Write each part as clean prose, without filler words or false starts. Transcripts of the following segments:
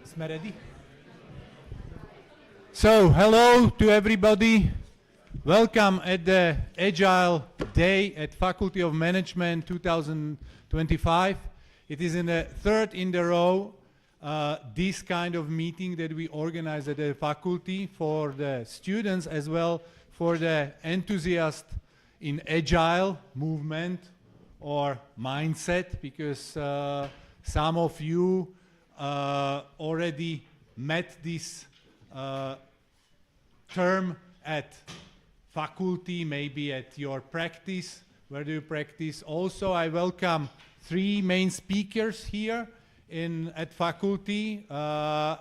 Jsme ready? So, hello to everybody. Welcome at the Agile Day at Faculty of Management 2025. It is in the third in the row this kind of meeting that we organize at the faculty for the students as well for the enthusiasts in Agile movement or mindset, because some of you already met this term at faculty, maybe at your practice. Where do you practice? Also, I welcome three main speakers here at faculty. I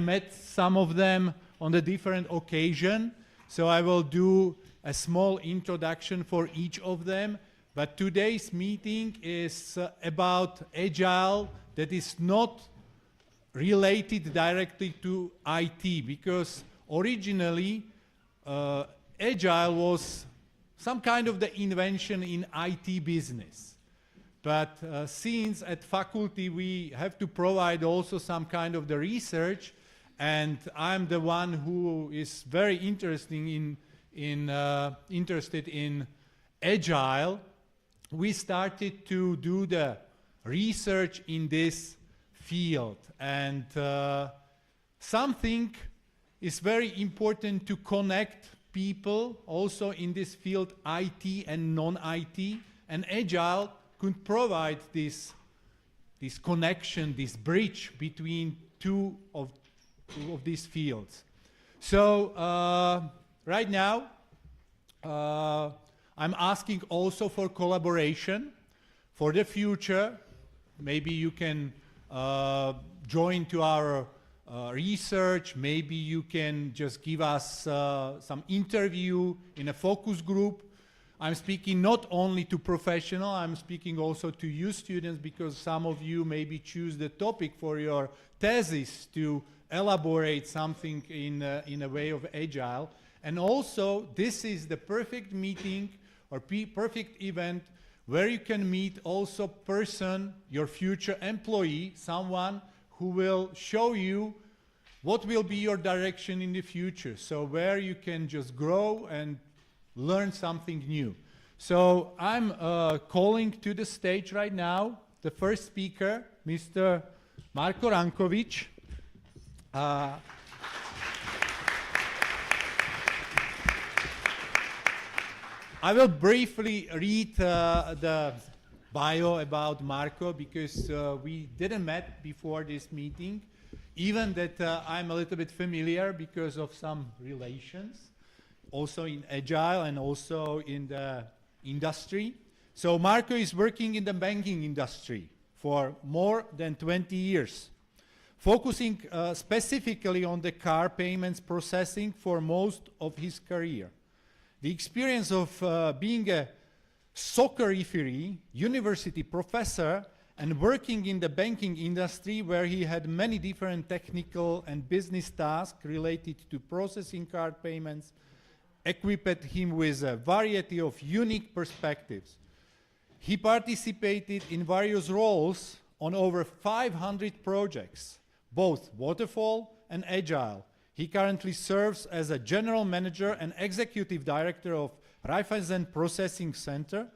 met some of them on a different occasion, so I will do a small introduction for each of them. But today's meeting is about Agile that is not related directly to IT, because originally Agile was some kind of the invention in IT business. But since at faculty we have to provide also some kind of the research, and I'm the one who is very interested in Agile, we started to do the research in this field. And something is very important to connect people also in this field, IT and non-IT, and Agile could provide this connection, this bridge between two of these fields. So right now I'm asking also for collaboration for the future. Maybe you can join to our research. Maybe you can just give us some interview in a focus group. I'm speaking not only to professionals, I'm speaking also to you students, because some of you maybe choose the topic for your thesis to elaborate something in a way of Agile. And also, this is the perfect meeting or perfect event where you can meet also person, your future employee, someone who will show you what will be your direction in the future. So where you can just grow and learn something new. So I'm calling to the stage right now the first speaker, Mr. Marko Rankovic. I will briefly read the bio about Marko, because we didn't met before this meeting, even that I'm a little bit familiar because of some relations, also in Agile and also in the industry. So Marko is working in the banking industry for more than 20 years, focusing specifically on the car payments processing for most of his career. The experience of being a soccer referee, university professor, and working in the banking industry, where he had many different technical and business tasks related to processing card payments, equipped him with a variety of unique perspectives. He participated in various roles on over 500 projects, both waterfall and agile. He currently serves as a general manager and executive director of Raiffeisen Processing Center,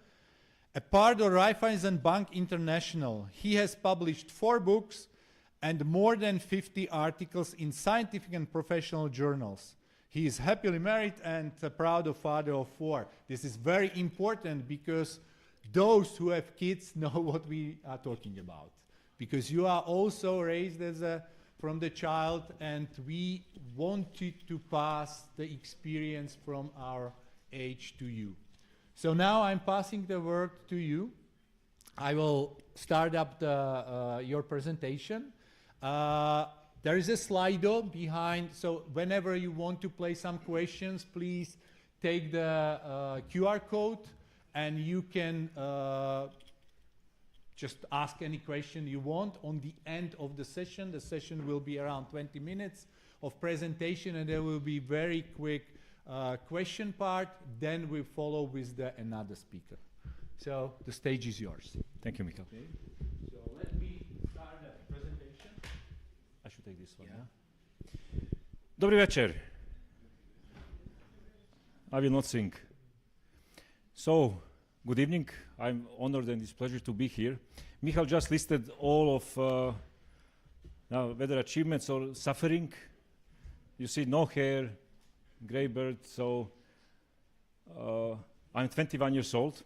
a part of Raiffeisen Bank International. He has published 4 books and more than 50 articles in scientific and professional journals. He is happily married and a proud father of 4. This is very important, because those who have kids know what we are talking about, because you are also raised as from the child, and we wanted to pass the experience from our age to you. So now I'm passing the word to you. I will start up your presentation. There is a Slido behind, so whenever you want to play some questions, please take the QR code and you can just ask any question you want. On the end of the session will be around 20 minutes of presentation, and there will be very quick question part. Then we follow with another speaker. So the stage is yours. Thank you, Mikhail. Okay. So let me start the presentation. should take this one. Yeah. Dobrý večer. I will not sing. So, good evening. I'm honored and it's a pleasure to be here. Michal just listed all of whether achievements or suffering. You see no hair, gray bird, so I'm 21 years old.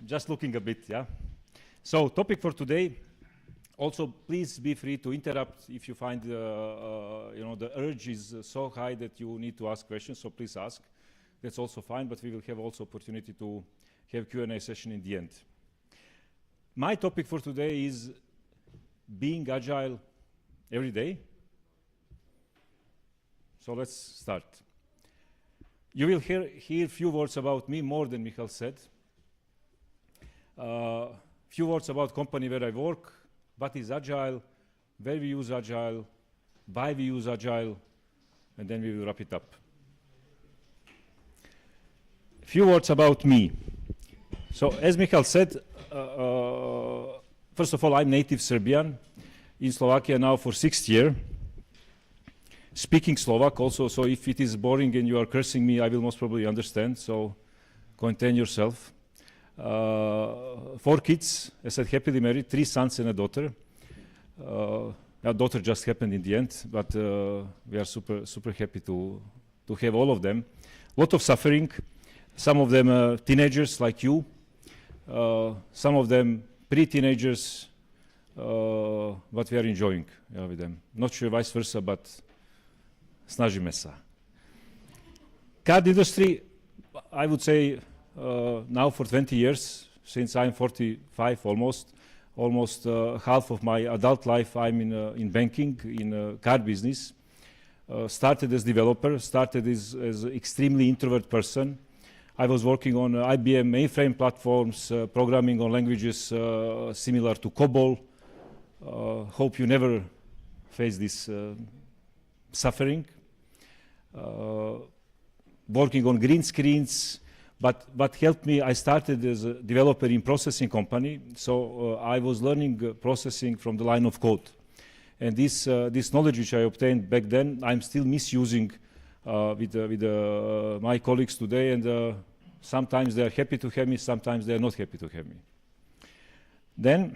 Just looking a bit, yeah. So, topic for today. Also, please be free to interrupt if you find the urge is so high that you need to ask questions. So please ask. That's also fine. But we will have also opportunity to have Q&A session in the end. My topic for today is being agile every day. So let's start. You will hear few words about me more than Michal said. Few words about company where I work. What is Agile, where we use Agile, why we use Agile, and then we will wrap it up. A few words about me. So, as Michal said, first of all, I'm native Serbian, in Slovakia now for 6th year. Speaking Slovak also, so if it is boring and you are cursing me, I will most probably understand, so contain yourself. 4 kids, I said happily married, 3 sons and a daughter. Our daughter just happened in the end, but we are super happy to have all of them. Lot of suffering, some of them teenagers like you, some of them pre-teenagers, but we are enjoying with them. Not sure vice versa, but snažíme sa. Card industry, I would say, now for 20 years, since I'm 45 almost half of my adult life I'm in banking, in card business. Started as developer, started as extremely introvert person. I was working on IBM mainframe platforms, programming on languages similar to COBOL. Hope you never face this suffering. Working on green screens. But what helped me, I started as a developer in processing company, so I was learning processing from the line of code. And this knowledge which I obtained back then, I'm still misusing with my colleagues today, and sometimes they are happy to have me, sometimes they are not happy to have me. Then,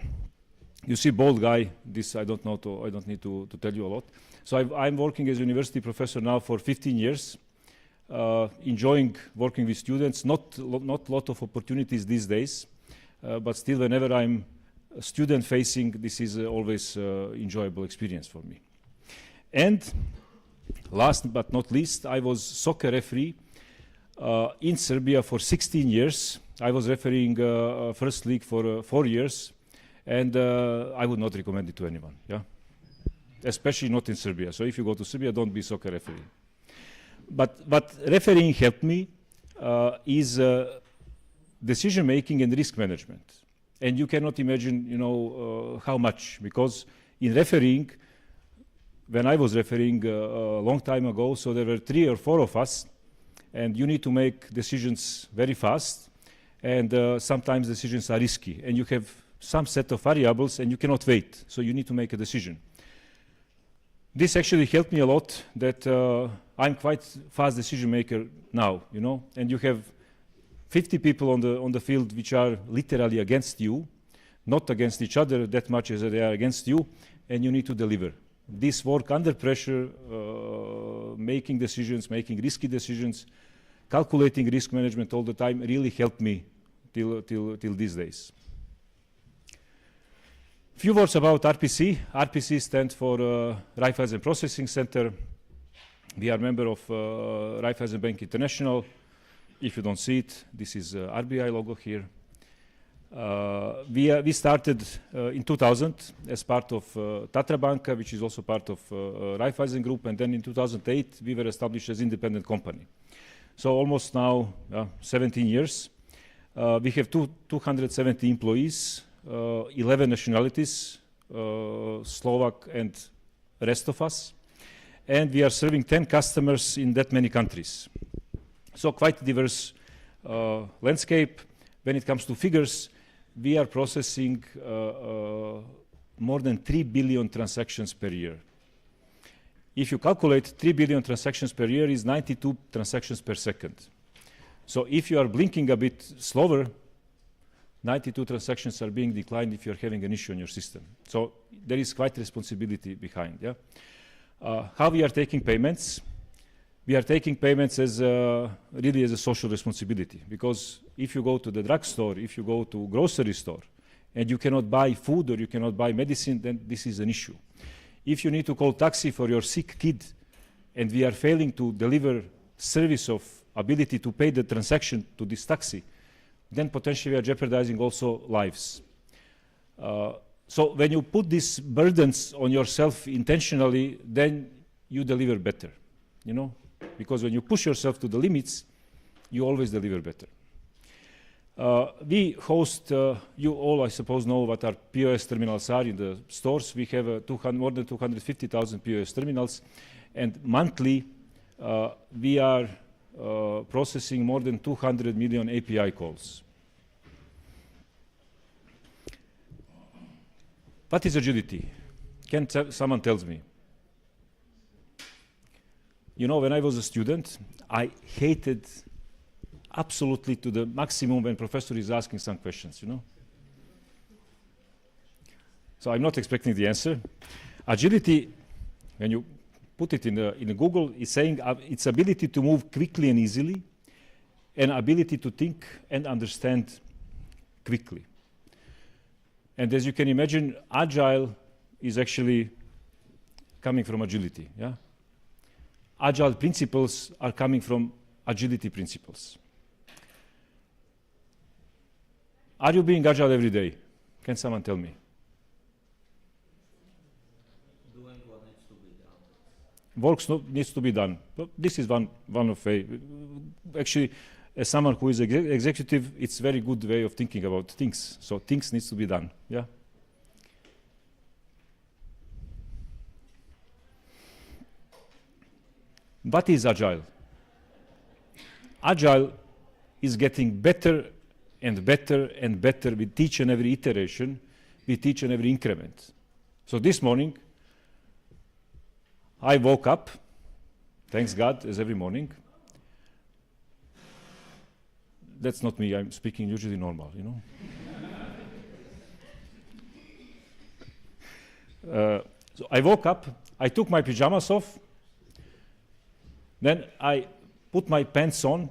you see bald guy, this I don't need to tell you a lot. So I'm working as a university professor now for 15 years. Enjoying working with students, not lot of opportunities these days, but still whenever I'm student facing, this is always enjoyable experience for me. And last but not least, I was soccer referee in Serbia for 16 years. I was refereeing first league for 4 years, and I would not recommend it to anyone, yeah? Especially not in Serbia. So if you go to Serbia, don't be soccer referee. But refereeing helped me is decision making and risk management, and you cannot imagine, how much, because in refereeing, when I was refereeing a long time ago, so there were 3 or 4 of us, and you need to make decisions very fast, and sometimes decisions are risky, and you have some set of variables, and you cannot wait, so you need to make a decision. This actually helped me a lot that I'm quite fast decision maker now, and you have 50 people on the field which are literally against you, not against each other that much as they are against you, and you need to deliver. This work under pressure, making decisions, making risky decisions, calculating risk management all the time really helped me till these days. Few words about RPC. RPC stands for Raiffeisen Processing Center. We are a member of Raiffeisen Bank International. If you don't see it, this is RBI logo here. We started in 2000 as part of Tatra Banka, which is also part of Raiffeisen Group, and then in 2008 we were established as independent company. So almost now 17 years. We have 270 employees, 11 nationalities, Slovak and rest of us, and we are serving 10 customers in that many countries. So quite diverse landscape. When it comes to figures, we are processing more than 3 billion transactions per year. If you calculate 3 billion transactions per year is 92 transactions per second. So if you are blinking a bit slower, 92 transactions are being declined if you're having an issue on your system. So there is quite responsibility behind. Yeah? How we are taking payments? We are taking payments as really as a social responsibility, because if you go to the drugstore, if you go to grocery store, and you cannot buy food or you cannot buy medicine, then this is an issue. If you need to call taxi for your sick kid, and we are failing to deliver service of ability to pay the transaction to this taxi, then potentially we are jeopardizing also lives. So when you put these burdens on yourself intentionally, then you deliver better, you know? Because when you push yourself to the limits, you always deliver better. We host, you all I suppose know what our POS terminals are in the stores. We have more than 250,000 POS terminals, and monthly we are processing more than 200 million API calls. What is agility? Can someone tell me? You know, when I was a student, I hated absolutely to the maximum when professor is asking some questions, you know. So I'm not expecting the answer. Agility, when you put it in Google, is saying its ability to move quickly and easily, and ability to think and understand quickly. And as you can imagine, Agile is actually coming from agility, yeah? Agile principles are coming from agility principles. Are you being agile every day? Can someone tell me? Doing what needs to be done. Works needs to be done. But this is one of actually, as someone who is executive, it's a very good way of thinking about things. So things needs to be done. Yeah. What is Agile? Agile is getting better and better and better with each and every iteration, with each and every increment. So this morning, I woke up, thanks God, as every morning. That's not me, I'm speaking usually normal, you know. So I woke up, I took my pajamas off, then I put my pants on,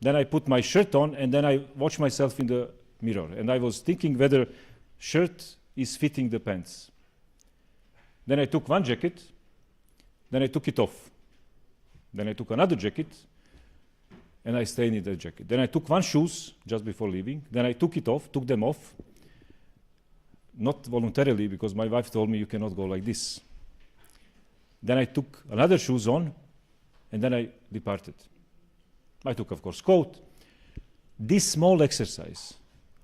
then I put my shirt on, and then I watched myself in the mirror. And I was thinking whether shirt is fitting the pants. Then I took one jacket, then I took it off. Then I took another jacket, and I stayed in that jacket. Then I took one shoes just before leaving, then I took them off, not voluntarily, because my wife told me you cannot go like this. Then I took another shoes on, and then I departed. I took, of course, coat. This small exercise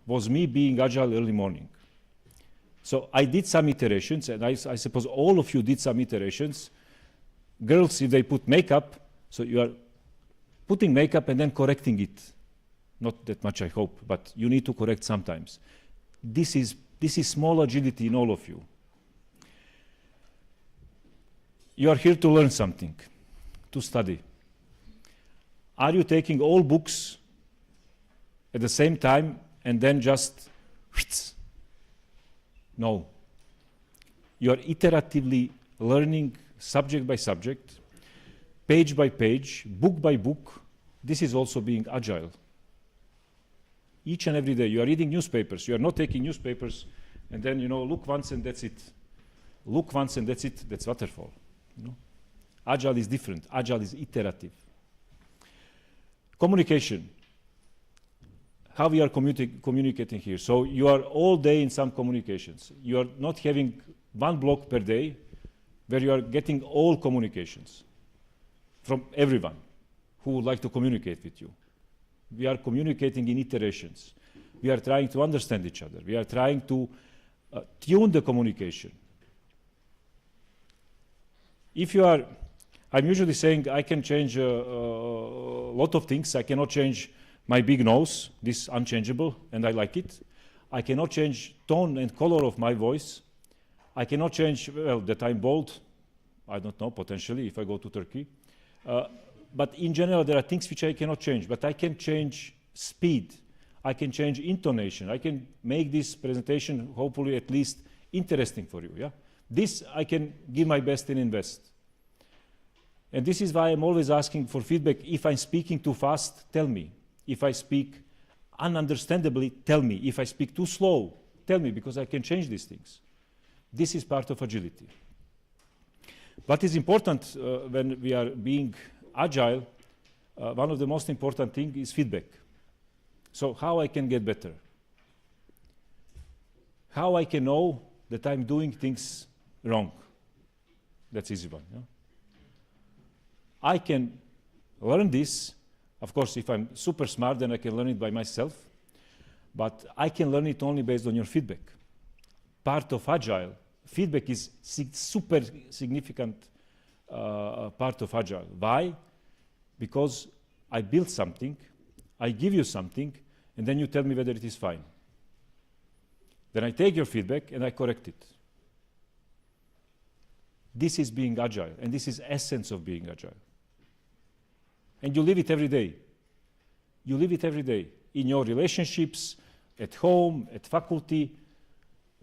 was me being agile early morning. So I did some iterations, and I suppose all of you did some iterations. Girls, if they put makeup, so you are putting makeup and then correcting it. Not that much, I hope, but you need to correct sometimes. This is small agility in all of you. You are here to learn something, to study. Are you taking all books at the same time and then just no. You are iteratively learning subject by subject, page by page, book by book. This is also being agile. Each and every day you are reading newspapers. You are not taking newspapers and then, you know, look once and that's it. Look once and that's it. That's waterfall. You know? Agile is different. Agile is iterative. Communication. How we are communicating here. So you are all day in some communications. You are not having one block per day where you are getting all communications from everyone who would like to communicate with you. We are communicating in iterations. We are trying to understand each other. We are trying to tune the communication. If you are, I'm usually saying I can change a lot of things. I cannot change my big nose, this unchangeable, and I like it. I cannot change tone and color of my voice. I cannot change, well, that I'm bold. I don't know, potentially, if I go to Turkey. But in general, there are things which I cannot change. But I can change speed. I can change intonation. I can make this presentation, hopefully, at least interesting for you. Yeah? This I can give my best and invest. And this is why I'm always asking for feedback. If I'm speaking too fast, tell me. If I speak ununderstandably, tell me. If I speak too slow, tell me, because I can change these things. This is part of agility. What is important when we are being agile, one of the most important things is feedback. So how I can get better? How I can know that I'm doing things wrong? That's easy one. Yeah? I can learn this. Of course, if I'm super smart, then I can learn it by myself. But I can learn it only based on your feedback. Part of Agile, feedback is super significant part of Agile. Why? Because I build something, I give you something, and then you tell me whether it is fine. Then I take your feedback and I correct it. This is being agile, and this is essence of being agile. And you live it every day. You live it every day in your relationships, at home, at faculty.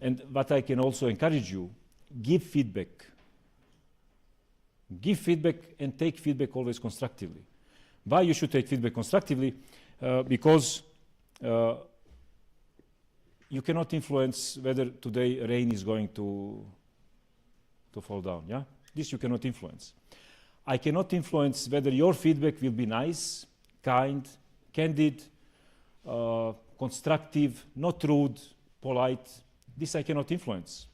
And what I can also encourage you, give feedback. Give feedback and take feedback always constructively. Why you should take feedback constructively? Because you cannot influence whether today rain is going to fall down. Yeah? This you cannot influence. I cannot influence whether your feedback will be nice, kind, candid, constructive, not rude, polite. This I cannot influence.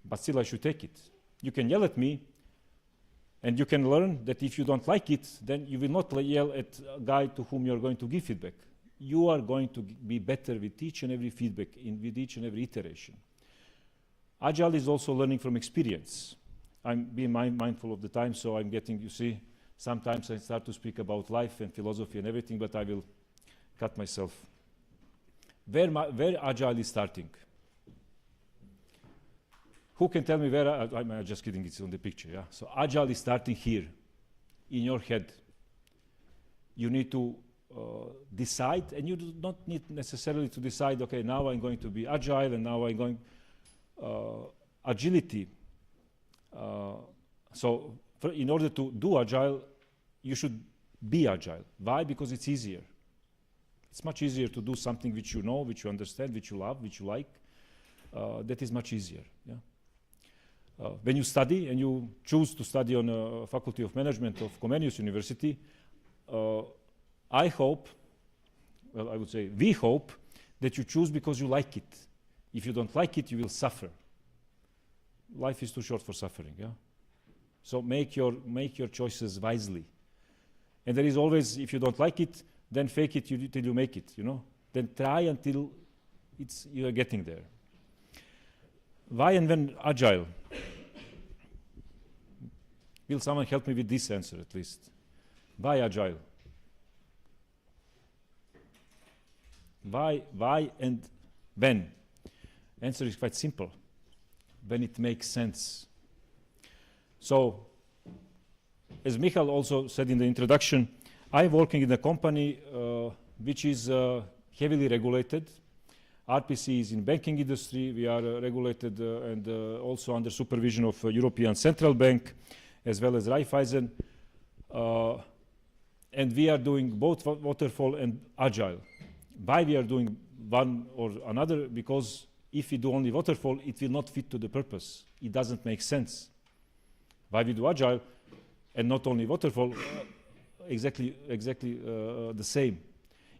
But still I should take it. You can yell at me, and you can learn that if you don't like it, then you will not yell at a guy to whom you're going to give feedback. You are going to be better with each and every feedback, with each and every iteration. Agile is also learning from experience. I'm being mindful of the time, so I'm getting, you see, sometimes I start to speak about life and philosophy and everything, but I will cut myself. Where Agile is starting? Who can tell me where? I'm just kidding, it's on the picture. Yeah? So Agile is starting here, in your head. You need to decide, and you do not need necessarily to decide, okay, now I'm going to be Agile, and now I'm going agility. So in order to do Agile, you should be Agile. Why? Because it's easier. It's much easier to do something which you know, which you understand, which you love, which you like. That is much easier. Yeah? When you study and you choose to study on a Faculty of Management of Comenius University, I hope, well, I would say we hope, that you choose because you like it. If you don't like it, you will suffer. Life is too short for suffering. Yeah? So make your choices wisely. And there is always, if you don't like it, then fake it till you make it. You know. Then try until you are getting there. Why and when Agile? Will someone help me with this answer at least? Why Agile? Why and when? Answer is quite simple. When it makes sense. So, as Michal also said in the introduction, I'm working in a company which is heavily regulated. RPC is in banking industry. We are regulated and also under supervision of European Central Bank, as well as Raiffeisen. And we are doing both waterfall and agile. Why we are doing one or another? Because if we do only waterfall, it will not fit to the purpose. It doesn't make sense. Why we do agile and not only waterfall? Exactly the same.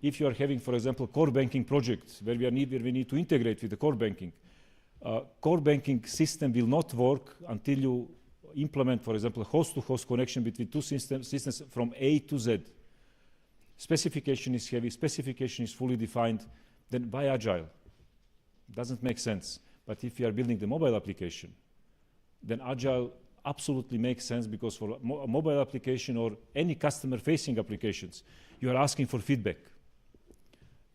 If you are having, for example, core banking projects where we need to integrate with the core banking system will not work until you implement, for example, a host-to-host connection between two systems from A to Z. Specification is heavy, specification is fully defined, then why agile? Doesn't make sense. But if you are building the mobile application, then agile absolutely makes sense, because for a mobile application or any customer-facing applications, you are asking for feedback.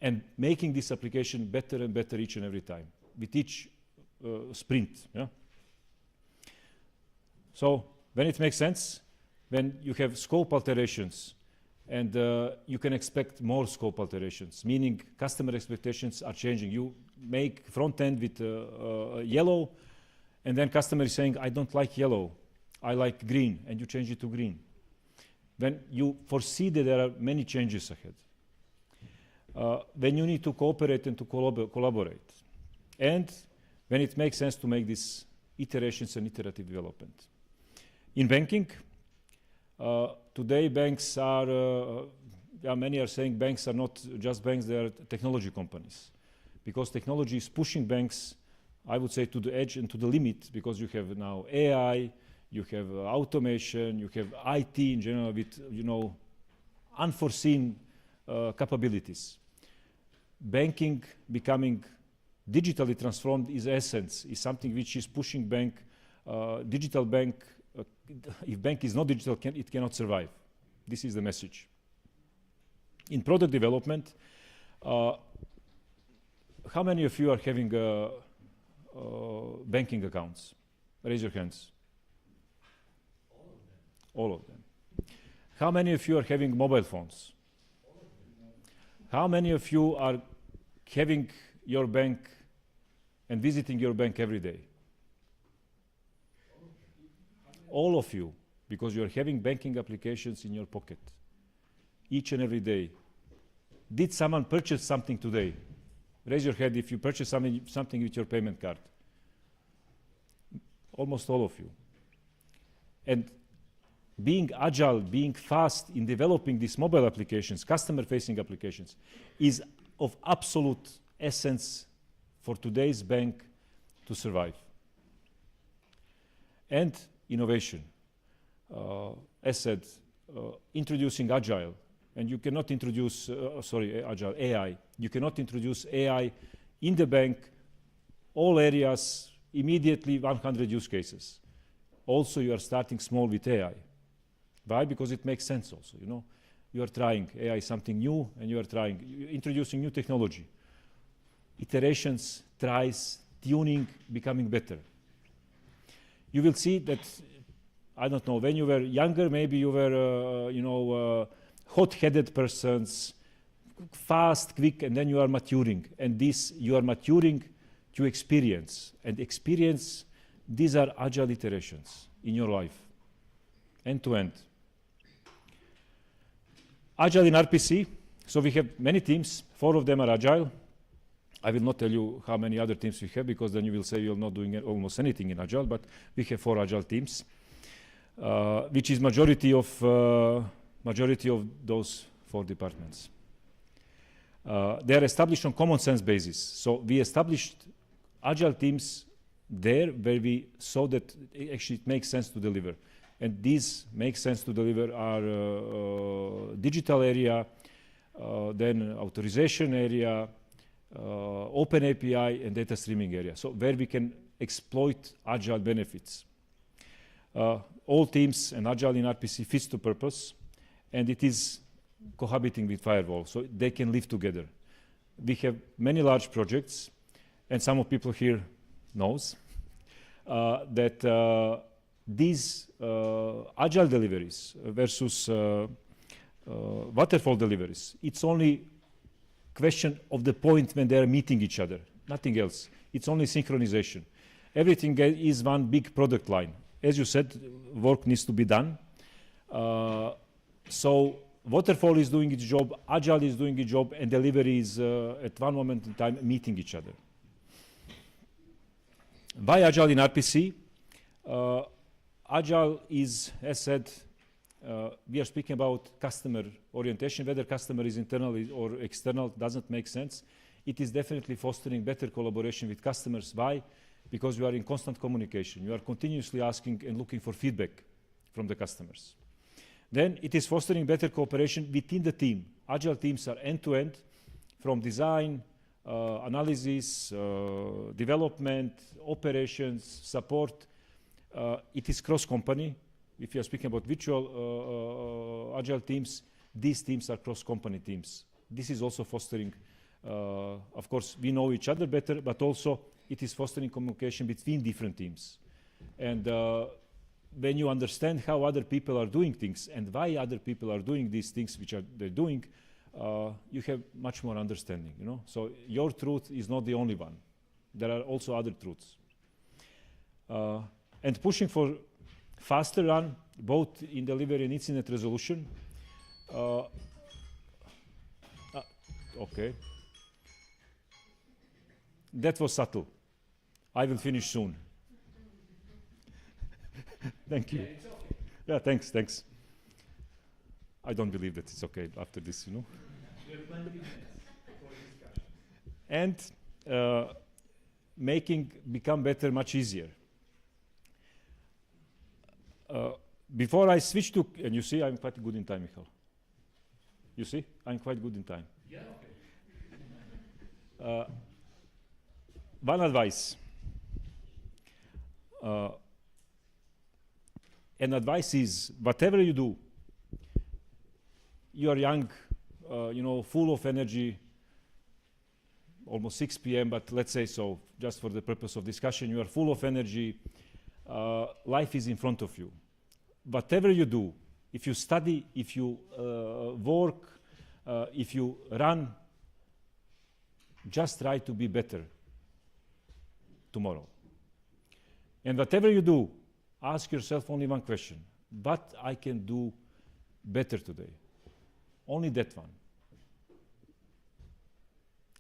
and making this application better and better each and every time with each sprint. Yeah? So when it makes sense, when you have scope alterations, and you can expect more scope alterations, meaning customer expectations are changing. You make front end with yellow, and then customer is saying, I don't like yellow, I like green, and you change it to green. When you foresee that there are many changes ahead, when you need to cooperate and to collaborate, and when it makes sense to make these iterations and iterative development. In banking, today banks are, many are saying banks are not just banks, they are technology companies. Because technology is pushing banks, I would say, to the edge and to the limit, because you have now AI, you have automation, you have IT in general with, unforeseen capabilities. Banking becoming digitally transformed is essence, is something which is pushing bank, digital bank. If bank is not digital, it cannot survive. This is the message. In product development, how many of you are having banking accounts? Raise your hands. All of them. How many of you are having mobile phones? How many of you are having your bank and visiting your bank every day? All of you, because you're having banking applications in your pocket each and every day. Did someone purchase something today? Raise your hand if you purchase something with your payment card. Almost all of you. And being agile, being fast in developing these mobile applications, customer-facing applications, is of absolute essence for today's bank to survive. And innovation. As said, introducing Agile, and you cannot introduce, Agile, AI. You cannot introduce AI in the bank, all areas, immediately 100 use cases. Also, you are starting small with AI. Why? Because it makes sense also, You are trying AI something new, and you are introducing new technology. Iterations, tries, tuning, becoming better. You will see that, I don't know, when you were younger, maybe you were, hot-headed persons, fast, quick, and then you are maturing. And you are maturing to experience. And experience, these are agile iterations in your life, end to end. Agile in RPC, so we have many teams, 4 of them are agile. I will not tell you how many other teams we have, because then you will say you're not doing almost anything in Agile, but we have 4 Agile teams, which is majority of those 4 departments. They are established on common sense basis. So we established Agile teams there where we saw that actually it makes sense to deliver. And these make sense to deliver are digital area, then authorization area, open API, and data streaming area. So where we can exploit Agile benefits. All teams and Agile in RPC fits to purpose, and it is cohabiting with Firewall, so they can live together. We have many large projects, and some of people here knows that these Agile deliveries versus waterfall deliveries, it's only question of the point when they are meeting each other, nothing else. It's only synchronization. Everything is one big product line. As you said, work needs to be done. So waterfall is doing its job, Agile is doing its job, and delivery is at one moment in time meeting each other. Why Agile in RPC? Agile is, as said, we are speaking about customer orientation. Whether customer is internal or external doesn't make sense. It is definitely fostering better collaboration with customers. Why? Because you are in constant communication. You are continuously asking and looking for feedback from the customers. Then it is fostering better cooperation within the team. Agile teams are end-to-end, from design, analysis, development, operations, support. It is cross-company. If you are speaking about virtual Agile teams, these teams are cross-company teams. This is also fostering Of course, we know each other better, but also it is fostering communication between different teams. And when you understand how other people are doing things and why other people are doing these things which they're doing, you have much more understanding, you know. So your truth is not the only one. There are also other truths. And pushing for faster run, both in delivery and incident resolution. Okay. That was subtle. I will finish soon. Thank you. Yeah, it's okay. Yeah, thanks. I don't believe that it's okay after this, you know. We have 20 minutes for discussion. And making become better much easier. Before I switch to, and you see I'm quite good in time, Michal. You see, I'm quite good in time. Yeah, okay. One advice. An advice is, whatever you do, you are young, you know, full of energy, almost 6 p.m., but let's say so, just for the purpose of discussion, you are full of energy, life is in front of you. Whatever you do, if you study, if you work, if you run, just try to be better tomorrow. And whatever you do, ask yourself only one question: what I can do better today? Only that one.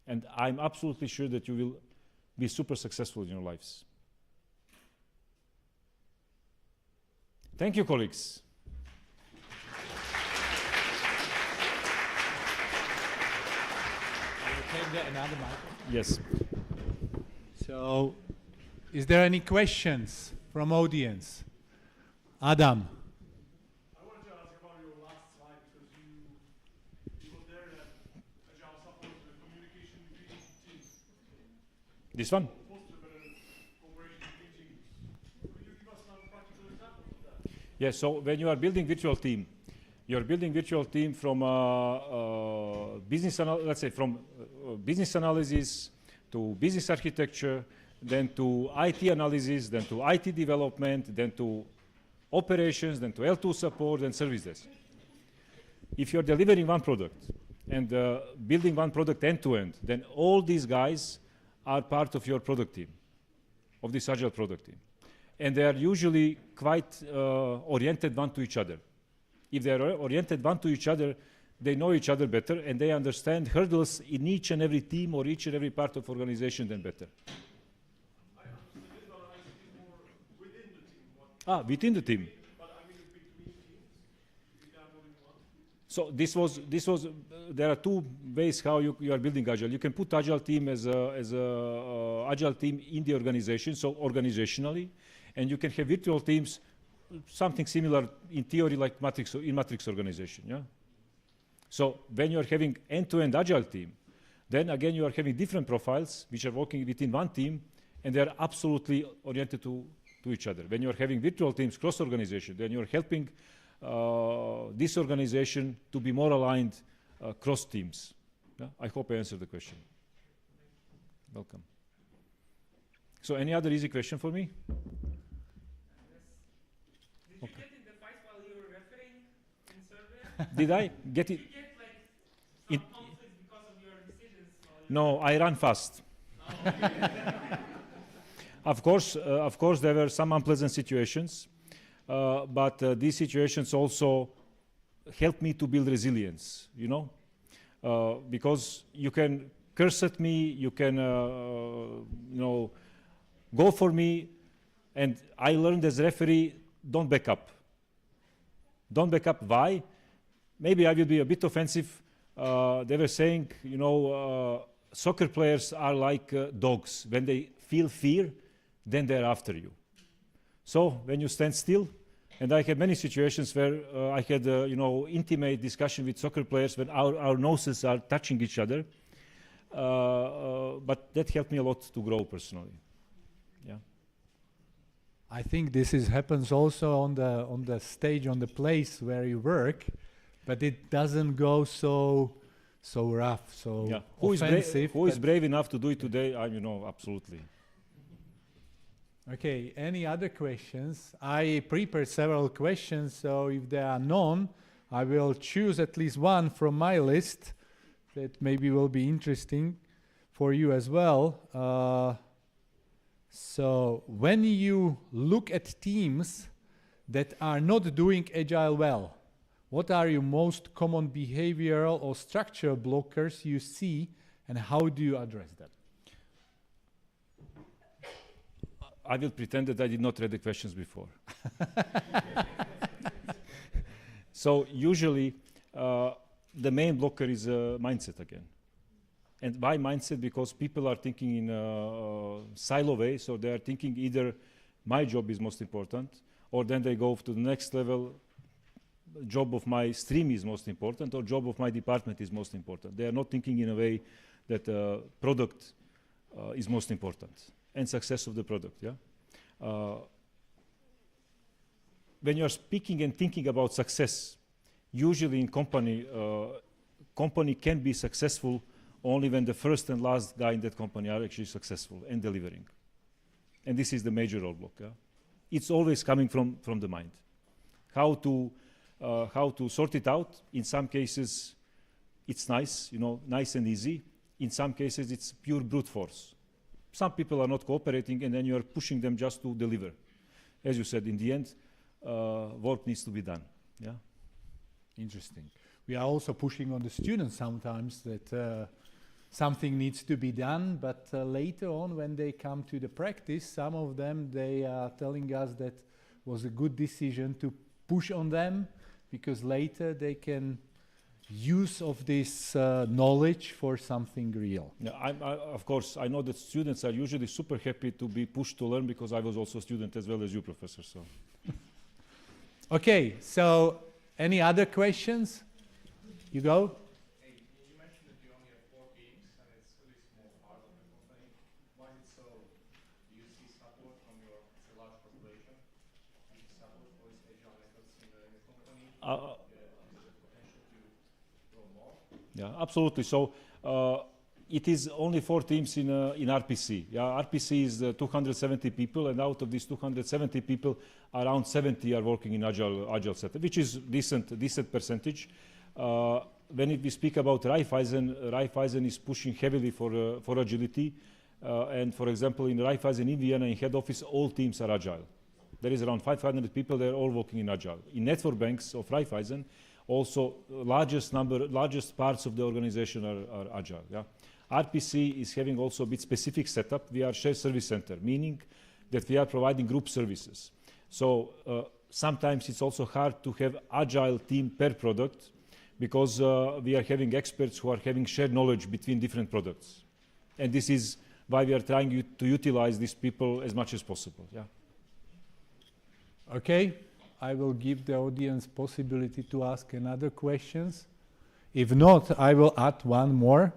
And I'm absolutely sure that you will be super successful in your lives. Thank you, colleagues. I will take another mic. Yes. So, is there any questions from audience? Adam. I wanted to ask about your last slide because you put there that Agile supports the communication between teams. This one? Foster better cooperation between teams. Could you give us some practical examples of that? Yes, so when you are building virtual team, you're building virtual team from business, let's say from business analysis to business architecture, then to IT analysis, then to IT development, then to operations, then to L2 support, and service desk. If you're delivering one product and building one product end to end, then all these guys are part of your product team, of this Agile product team. And they are usually quite oriented one to each other. If they are oriented one to each other, they know each other better and they understand hurdles in each and every team or each and every part of organization then better. I understood this, but I see it more within the team. Within the team. But I mean between teams, if they are more than one. So this was there are two ways how you are building Agile. You can put Agile team as a Agile team in the organization, so organizationally, and you can have virtual teams, something similar in theory like matrix organization. Yeah. So when you are having end-to-end Agile team, then again you are having different profiles which are working within one team, and they are absolutely oriented to each other. When you are having virtual teams cross-organization, then you are helping this organization to be more aligned cross teams. Yeah? I hope I answered the question. Welcome. So any other easy question for me? Did you get in the fight while you were refereeing in Serbia? Did I get it? Did you get like some conflicts because of your decisions? No, I ran fast. Of course, there were some unpleasant situations, but these situations also helped me to build resilience. You know, because you can curse at me, you can, you know, go for me, and I learned as referee, don't back up. Don't back up. Why? Maybe I will be a bit offensive. They were saying, you know, soccer players are like dogs. When they feel fear, then they're after you. So when you stand still, and I had many situations where I had, you know, intimate discussion with soccer players when our noses are touching each other. But that helped me a lot to grow personally. Yeah. I think this happens also on the stage, on the place where you work, but it doesn't go so so rough, so Yeah. offensive. Who is but- brave enough to do it today? Absolutely. Okay, any other questions? I prepared several questions, so if there are none, I will choose at least one from my list that maybe will be interesting for you as well. So when you look at teams that are not doing Agile well, what are your most common behavioral or structural blockers you see, and how do you address them? I will pretend that I did not read the questions before. So usually, the main blocker is mindset again. And why mindset? Because people are thinking in a silo way, so they are thinking either my job is most important, or then they go to the next level, job of my stream is most important, or job of my department is most important. They are not thinking in a way that product is most important, and success of the product, yeah? When you are speaking and thinking about success, usually in company can be successful only when the first and last guy in that company are actually successful and delivering. And this is the major roadblock, yeah? It's always coming from the mind. How to sort it out? In some cases, it's nice, nice and easy. In some cases, it's pure brute force. Some people are not cooperating, and then you are pushing them just to deliver. As you said, in the end, work needs to be done. Yeah. Interesting. We are also pushing on the students sometimes that something needs to be done, but later on, when they come to the practice, some of them they are telling us that was a good decision to push on them, because later they can use of this knowledge for something real. Yeah, of course, I know that students are usually super happy to be pushed to learn, because I was also a student as well as you, Professor. So. Okay, so any other questions? You go. Hey, you mentioned that you only have 4 teams and it's a really small part of the company. Why is it so? Do you see support from it's a large corporation? Do you see support for its agile methods in the company? Yeah, absolutely. So it is only 4 teams in RPC. Yeah, RPC is 270 people, and out of these 270 people, around 70 are working in agile setup, which is decent percentage. When we speak about Raiffeisen is pushing heavily for agility. And for example, in Raiffeisen in Vienna, in head office, all teams are agile. There is around 500 people, they're all working in agile. In network banks of Raiffeisen, also largest parts of the organization are agile. Yeah? RPC is having also a bit specific setup. We are shared service center, meaning that we are providing group services. So sometimes it's also hard to have agile team per product, because we are having experts who are having shared knowledge between different products. And this is why we are trying to utilize these people as much as possible. Yeah. Okay, I will give the audience possibility to ask another questions. If not, I will add one more.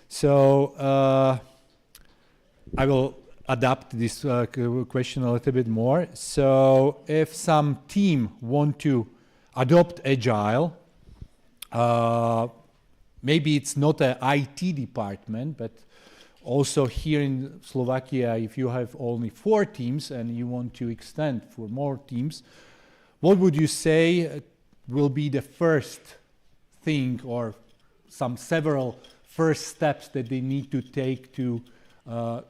So I will adapt this question a little bit more. So if some team want to adopt Agile, maybe it's not an IT department, but also here in Slovakia, if you have only 4 teams and you want to extend for more teams, what would you say will be the first thing, or some several first steps that they need to take to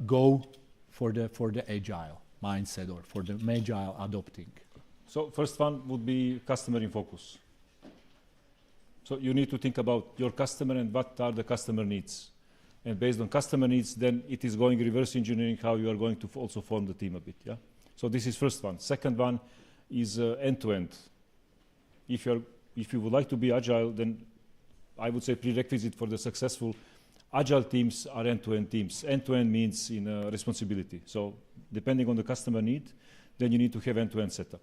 go for the Agile mindset, or for the Agile adopting? So first one would be customer in focus. So you need to think about your customer and what are the customer needs. And based on customer needs, then it is going reverse engineering how you are going to also form the team a bit. Yeah. So this is first one. Second one is end-to-end. If you would like to be agile, then I would say prerequisite for the successful agile teams are end-to-end teams. End-to-end means in responsibility. So depending on the customer need, then you need to have end-to-end setup.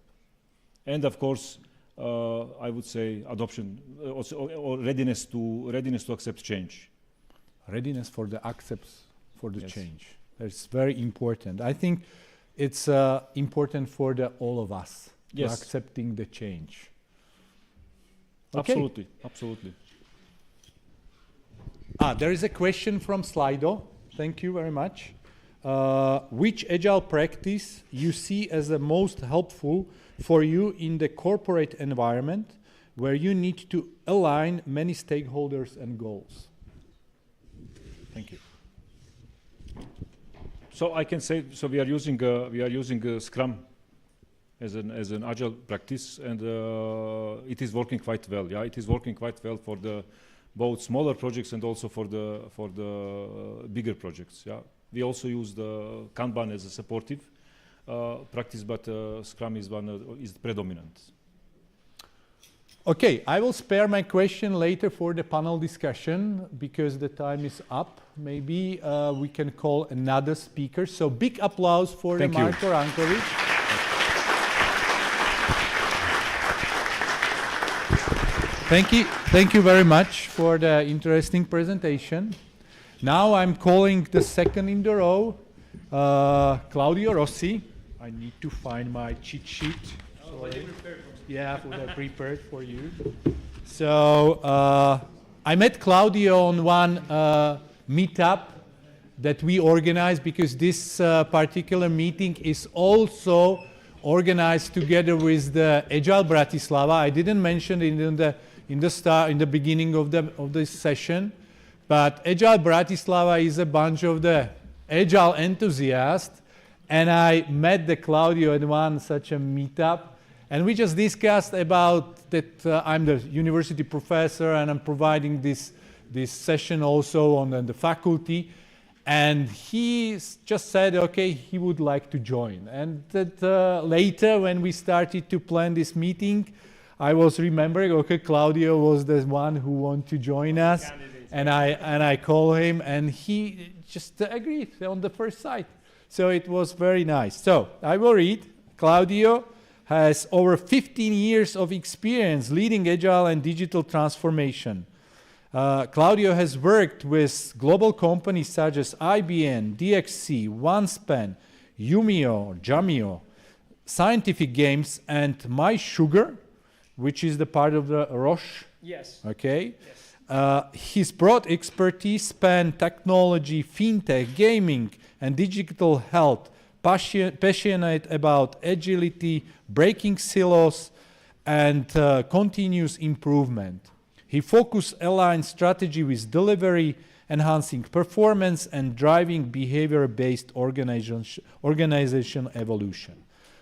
And of course, I would say adoption or readiness to accept change. Readiness for the Yes. change. That's very important. I think it's important for all of us, Yes. to accepting the change. Okay. Absolutely. There is a question from Slido. Thank you very much. Which agile practice you see as the most helpful for you in the corporate environment where you need to align many stakeholders and goals? Thank you. So I can say, so we are using Scrum as an agile practice, and it is working quite well. Yeah, it is working quite well for the both smaller projects and also for the bigger projects. Yeah, we also use the Kanban as a supportive practice, but Scrum is is predominant. Okay, I will spare my question later for the panel discussion because the time is up. Maybe we can call another speaker. So big applause for Marko Rankovic. Thank you very much for the interesting presentation. Now I'm calling the second in the row, Claudio Rossi. I need to find my cheat sheet. Sorry. Yeah, what I prepared for you. So I met Claudio on one meetup that we organized because this particular meeting is also organized together with the Agile Bratislava. I didn't mention it in the beginning of this session, but Agile Bratislava is a bunch of the Agile enthusiasts, and I met the Claudio at one such a meetup. And we just discussed about that I'm the university professor and I'm providing this session also on the faculty. And he just said, okay, he would like to join. And that later when we started to plan this meeting, I was remembering, okay, Claudio was the one who wanted to join us. And I called him and he just agreed on the first sight. So it was very nice. So I will read. Claudio has over 15 years of experience leading agile and digital transformation. Claudio has worked with global companies such as IBM, DXC, OneSpan, Umio, Jamio, Scientific Games, and MySugar, which is the part of the Roche. Yes. Okay. Yes. His broad expertise span technology, fintech, gaming, and digital health. Passionate about agility, breaking silos, and continuous improvement. He focused align strategy with delivery, enhancing performance, and driving behavior-based organization evolution.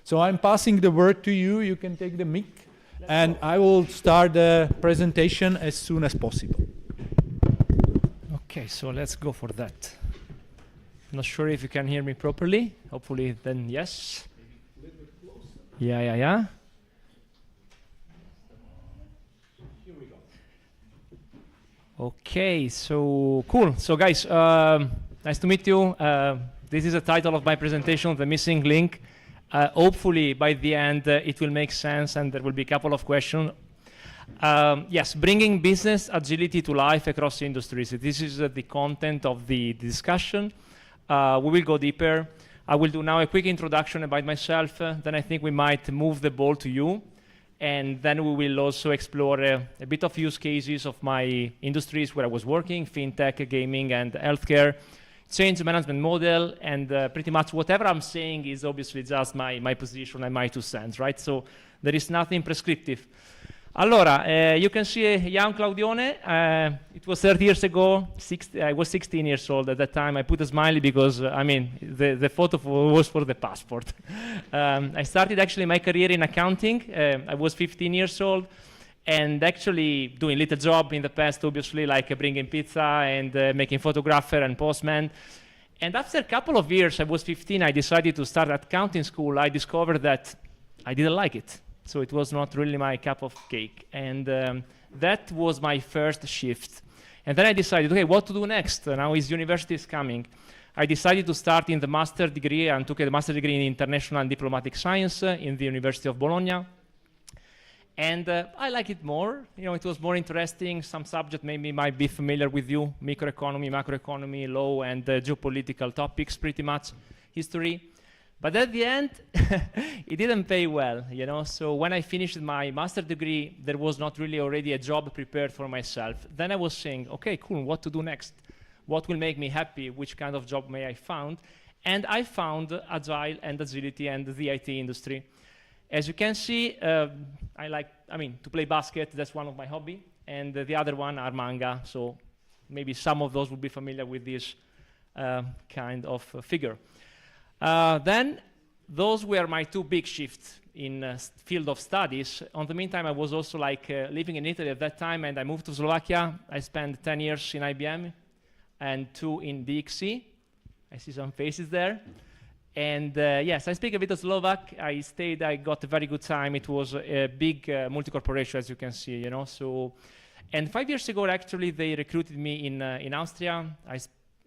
So I'm passing the word to you. You can take the mic, and I will start the presentation as soon as possible. Okay, so let's go for that. Not sure if you can hear me properly. Hopefully, then yes. Yeah. Here we go. Okay, so cool. So guys, nice to meet you. This is the title of my presentation, The Missing Link. Hopefully, by the end, it will make sense and there will be a couple of questions. Yes, bringing business agility to life across industries. This is the content of the discussion. We will go deeper. I will do now a quick introduction about myself. Then I think we might move the ball to you. And then we will also explore a bit of use cases of my industries where I was working, fintech, gaming, and healthcare, change management model, and pretty much whatever I'm saying is obviously just my position and my 2 cents, right? So there is nothing prescriptive. Allora, you can see a young Claudione. It was 30 years ago. I was 16 years old at that time. I put a smiley because, the photo was for the passport. I started actually my career in accounting. I was 15 years old and actually doing little job in the past, obviously, like bringing pizza and making photographer and postman. And after a couple of years, I was 15, I decided to start accounting school. I discovered that I didn't like it. So it was not really my cup of cake. And that was my first shift. And then I decided, okay, what to do next? Now university is coming. I decided to start in the master degree and took a master degree in international and diplomatic science in the University of Bologna. And I like it more. You know, it was more interesting. Some subject maybe might be familiar with you, microeconomy, macroeconomy, law, and geopolitical topics, pretty much, history. But at the end, it didn't pay well, you know. So when I finished my master degree, there was not really already a job prepared for myself. Then I was saying, okay, cool, what to do next? What will make me happy? Which kind of job may I found? And I found Agile and Agility and the IT industry. As you can see, I like, to play basket, that's one of my hobby. And the other one are manga, so maybe some of those will be familiar with this kind of figure. Then those were my two big shifts in field of studies. On the meantime, I was also living in Italy at that time, and I moved to Slovakia. I spent 10 years in IBM and 2 in DXC. I see some faces there. And yes, I speak a bit of Slovak. I got a very good time. It was a big multi-corporation, as you can see, you know. So, and 5 years ago, actually, they recruited me in Austria.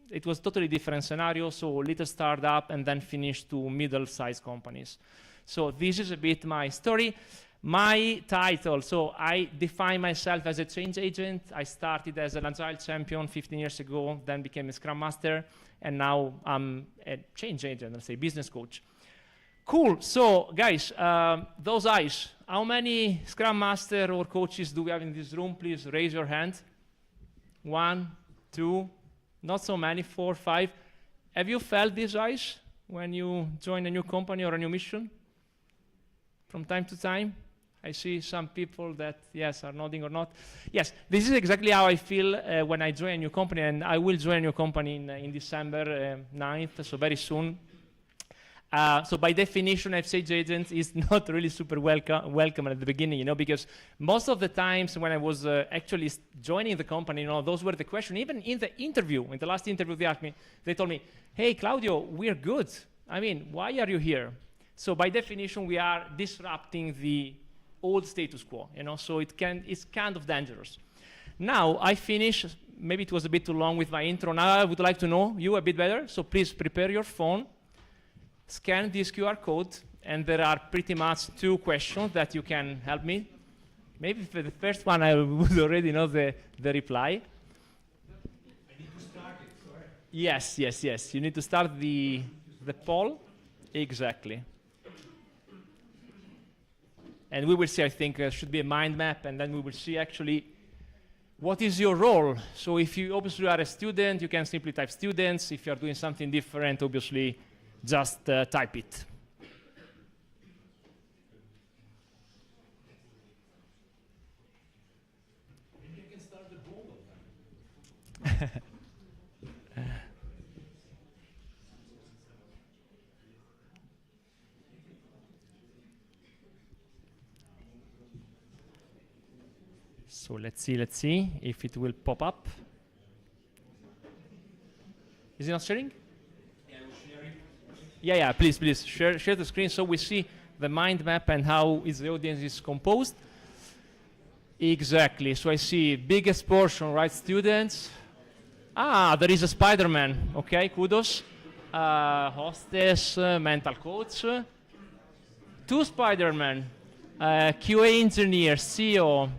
It was totally different scenario. So little startup, and then finished to middle-sized companies. So this is a bit my story. My title, so I define myself as a change agent. I started as an Agile champion 15 years ago, then became a Scrum Master, and now I'm a change agent, let's say business coach. Cool, so guys, those eyes, how many Scrum Master or coaches do we have in this room? Please raise your hand. 1, 2, not so many, 4, 5. Have you felt these eyes when you join a new company or a new mission? From time to time? I see some people that, yes, are nodding or not. Yes, this is exactly how I feel when I join a new company, and I will join a new company in December 9th, so very soon. So by definition, exchange agent is not really super welcome at the beginning, you know, because most of the times when I was actually joining the company, you know, those were the questions. Even in the interview, in the last interview, they told me, hey, Claudio, we're good. I mean, why are you here? So by definition, we are disrupting the old status quo, you know, so it's kind of dangerous. Now I finish, maybe it was a bit too long with my intro. Now I would like to know you a bit better, so please prepare your phone, scan this QR code, and there are pretty much 2 questions that you can help me. Maybe for the first one I would already know the reply. I need to start it, sorry. Yes. You need to start the poll. Exactly. And we will see, I think, should be a mind map, and then we will see actually what is your role. So if you obviously are a student, you can simply type students. If you're doing something different, obviously, just type it. Maybe I can start the poll. So let's see if it will pop up. Is it not sharing? Yeah, we're sharing. Yeah, please, share the screen so we see the mind map and how the audience is composed. Exactly, so I see biggest portion, right, students. There is a Spider-Man, okay, kudos. Hostess, mental coach. 2 Spider-Man, QA engineer, CEO,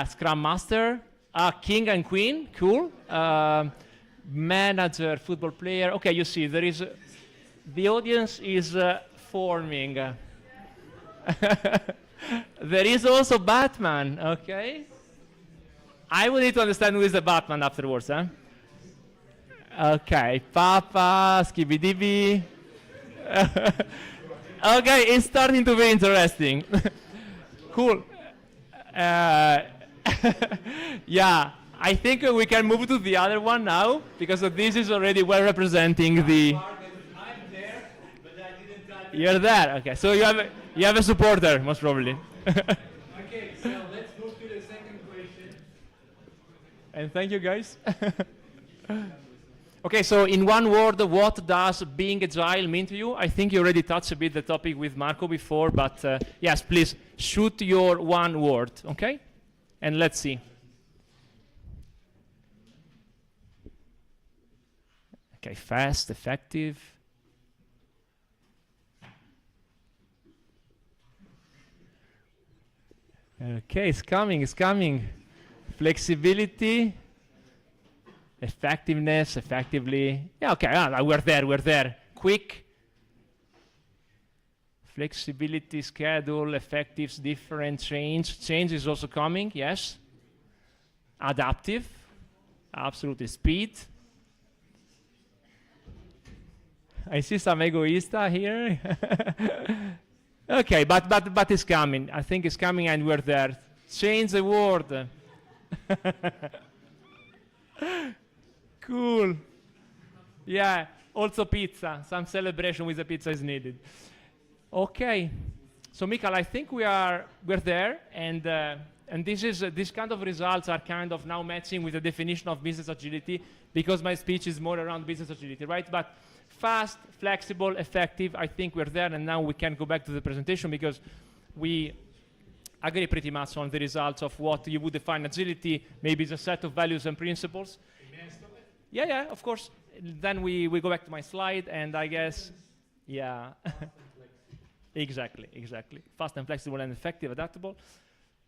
Scrum Master, King and Queen, cool. Manager, football player. Okay, you see, the audience is forming. There is also Batman, okay? I will need to understand who is the Batman afterwards, huh? Okay, Papa, Skibidi. Okay, it's starting to be interesting. Cool. Yeah, I think we can move to the other one now, because this is already well representing the... I'm there, but I didn't type it. You're there, okay. So you have a supporter, most probably. Okay, so let's move to the second question. And thank you, guys. Okay, so in one word, what does being agile mean to you? I think you already touched a bit the topic with Marco before, but yes, please shoot your one word, okay? And let's see. Okay, fast, effective. Okay, it's coming. Flexibility. Effectiveness, effectively. Yeah, okay, we're there. Quick, Flexibility, schedule, effectives, different, change. Change is also coming, yes. Adaptive, absolutely. Speed. I see some egoista here. Okay, but it's coming. I think it's coming and we're there. Change the world. Cool. Yeah, also pizza. Some celebration with the pizza is needed. Okay. So Michael, I think we're there, and this kind of results are kind of now matching with the definition of business agility, because my speech is more around business agility, right? But fast, flexible, effective, I think we're there, and now we can go back to the presentation because we agree pretty much on the results of what you would define agility. Maybe it's a set of values and principles. Yeah, of course. Then we go back to my slide, and I guess, yeah. Exactly. Fast and flexible and effective, adaptable.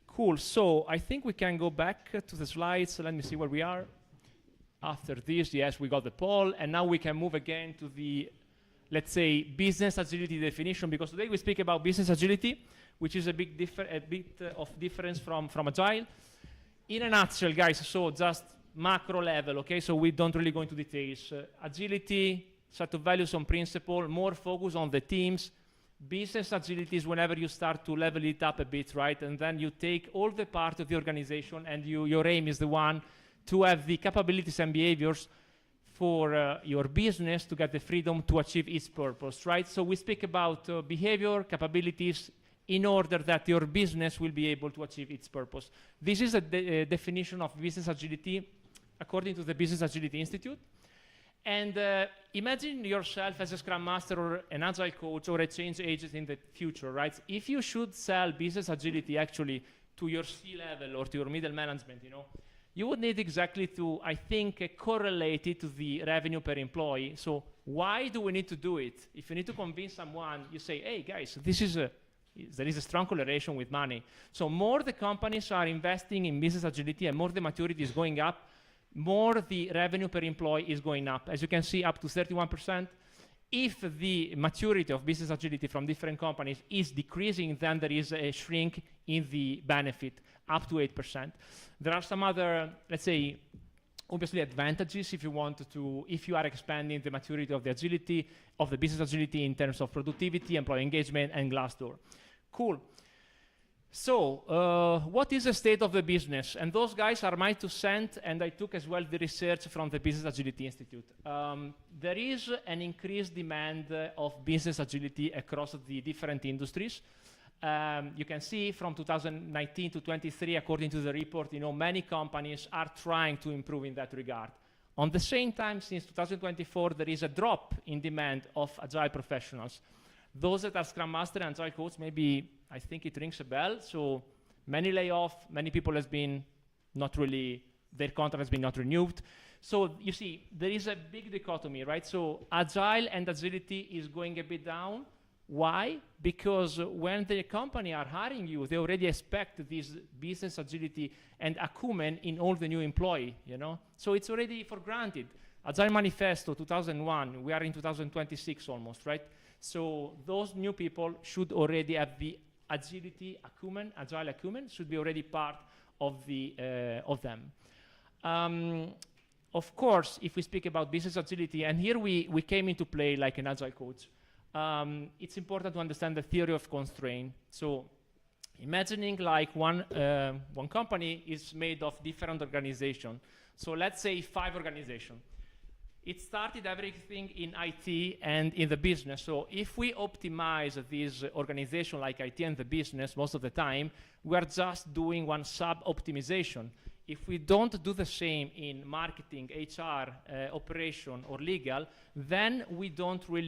Cool, so I think we can go back to the slides. Let me see where we are. After this, yes, we got the poll, and now we can move again to the, let's say, business agility definition, because today we speak about business agility, which is a bit of difference from Agile. In a nutshell, guys, so just macro level, okay? So we don't really go into details. Agility, set of values on principle, more focus on the teams. Business agility is whenever you start to level it up a bit, right? And then you take all the part of the organization, and your aim is the one to have the capabilities and behaviors for your business to get the freedom to achieve its purpose, right? So we speak about behavior, capabilities, in order that your business will be able to achieve its purpose. This is a definition of business agility according to the Business Agility Institute. And imagine yourself as a Scrum Master or an Agile coach or a change agent in the future, right? If you should sell business agility actually to your C-level or to your middle management, you would need exactly to, I think, correlate it to the revenue per employee. So why do we need to do it? If you need to convince someone, you say, hey guys, there is a strong correlation with money. So more the companies are investing in business agility and more the maturity is going up, more the revenue per employee is going up. As you can see, up to 31%. If the maturity of business agility from different companies is decreasing, then there is a shrink in the benefit, up to 8%. There are some other, let's say, obviously advantages if you are expanding the maturity of the agility, of the business agility in terms of productivity, employee engagement, and Glassdoor. Cool. So, what is the state of the business? And those guys are my 2 cents, and I took as well the research from the Business Agility Institute. There is an increased demand of business agility across the different industries. You can see from 2019 to 23, according to the report, many companies are trying to improve in that regard. On the same time, since 2024, there is a drop in demand of Agile professionals. Those that are Scrum Master and Agile coach, maybe, I think it rings a bell. So many layoffs, many people their contract has been not renewed. So you see, there is a big dichotomy, right? So Agile and agility is going a bit down. Why? Because when the company are hiring you, they already expect this business agility and acumen in all the new employee, So it's already for granted. Agile Manifesto 2001, we are in 2026 almost, right? So those new people should already have the agility acumen, agile acumen, should be already part of them. Of course, if we speak about business agility, and here we came into play like an Agile coach, it's important to understand the theory of constraint. So imagining like one company is made of different organizations. So let's say 5 organizations. It started everything in IT and in the business. So if we optimize this organization like IT and the business most of the time, we are just doing one sub-optimization. If we don't do the same in marketing, HR, operation, or legal, then we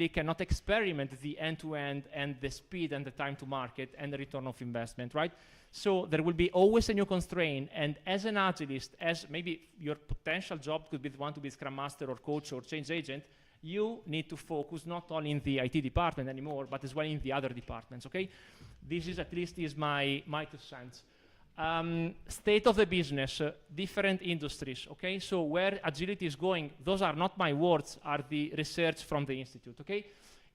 cannot experiment the end-to-end and the speed and the time to market and the return of investment, right? So there will be always a new constraint, and as an agilist, as maybe your potential job could be the one to be Scrum Master or coach or change agent, you need to focus not only in the IT department anymore, but as well in the other departments, okay? This is at least my 2 cents. State of the business, different industries, okay? So where agility is going, those are not my words, are the research from the Institute, okay?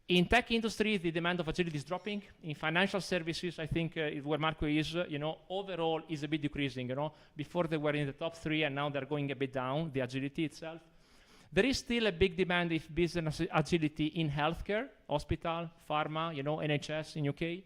In tech industry, the demand of agility is dropping. In financial services, I think where Marco is, overall is a bit decreasing. Before they were in the top 3, and now they're going a bit down, the agility itself. There is still a big demand of business agility in healthcare, hospital, pharma, NHS in UK.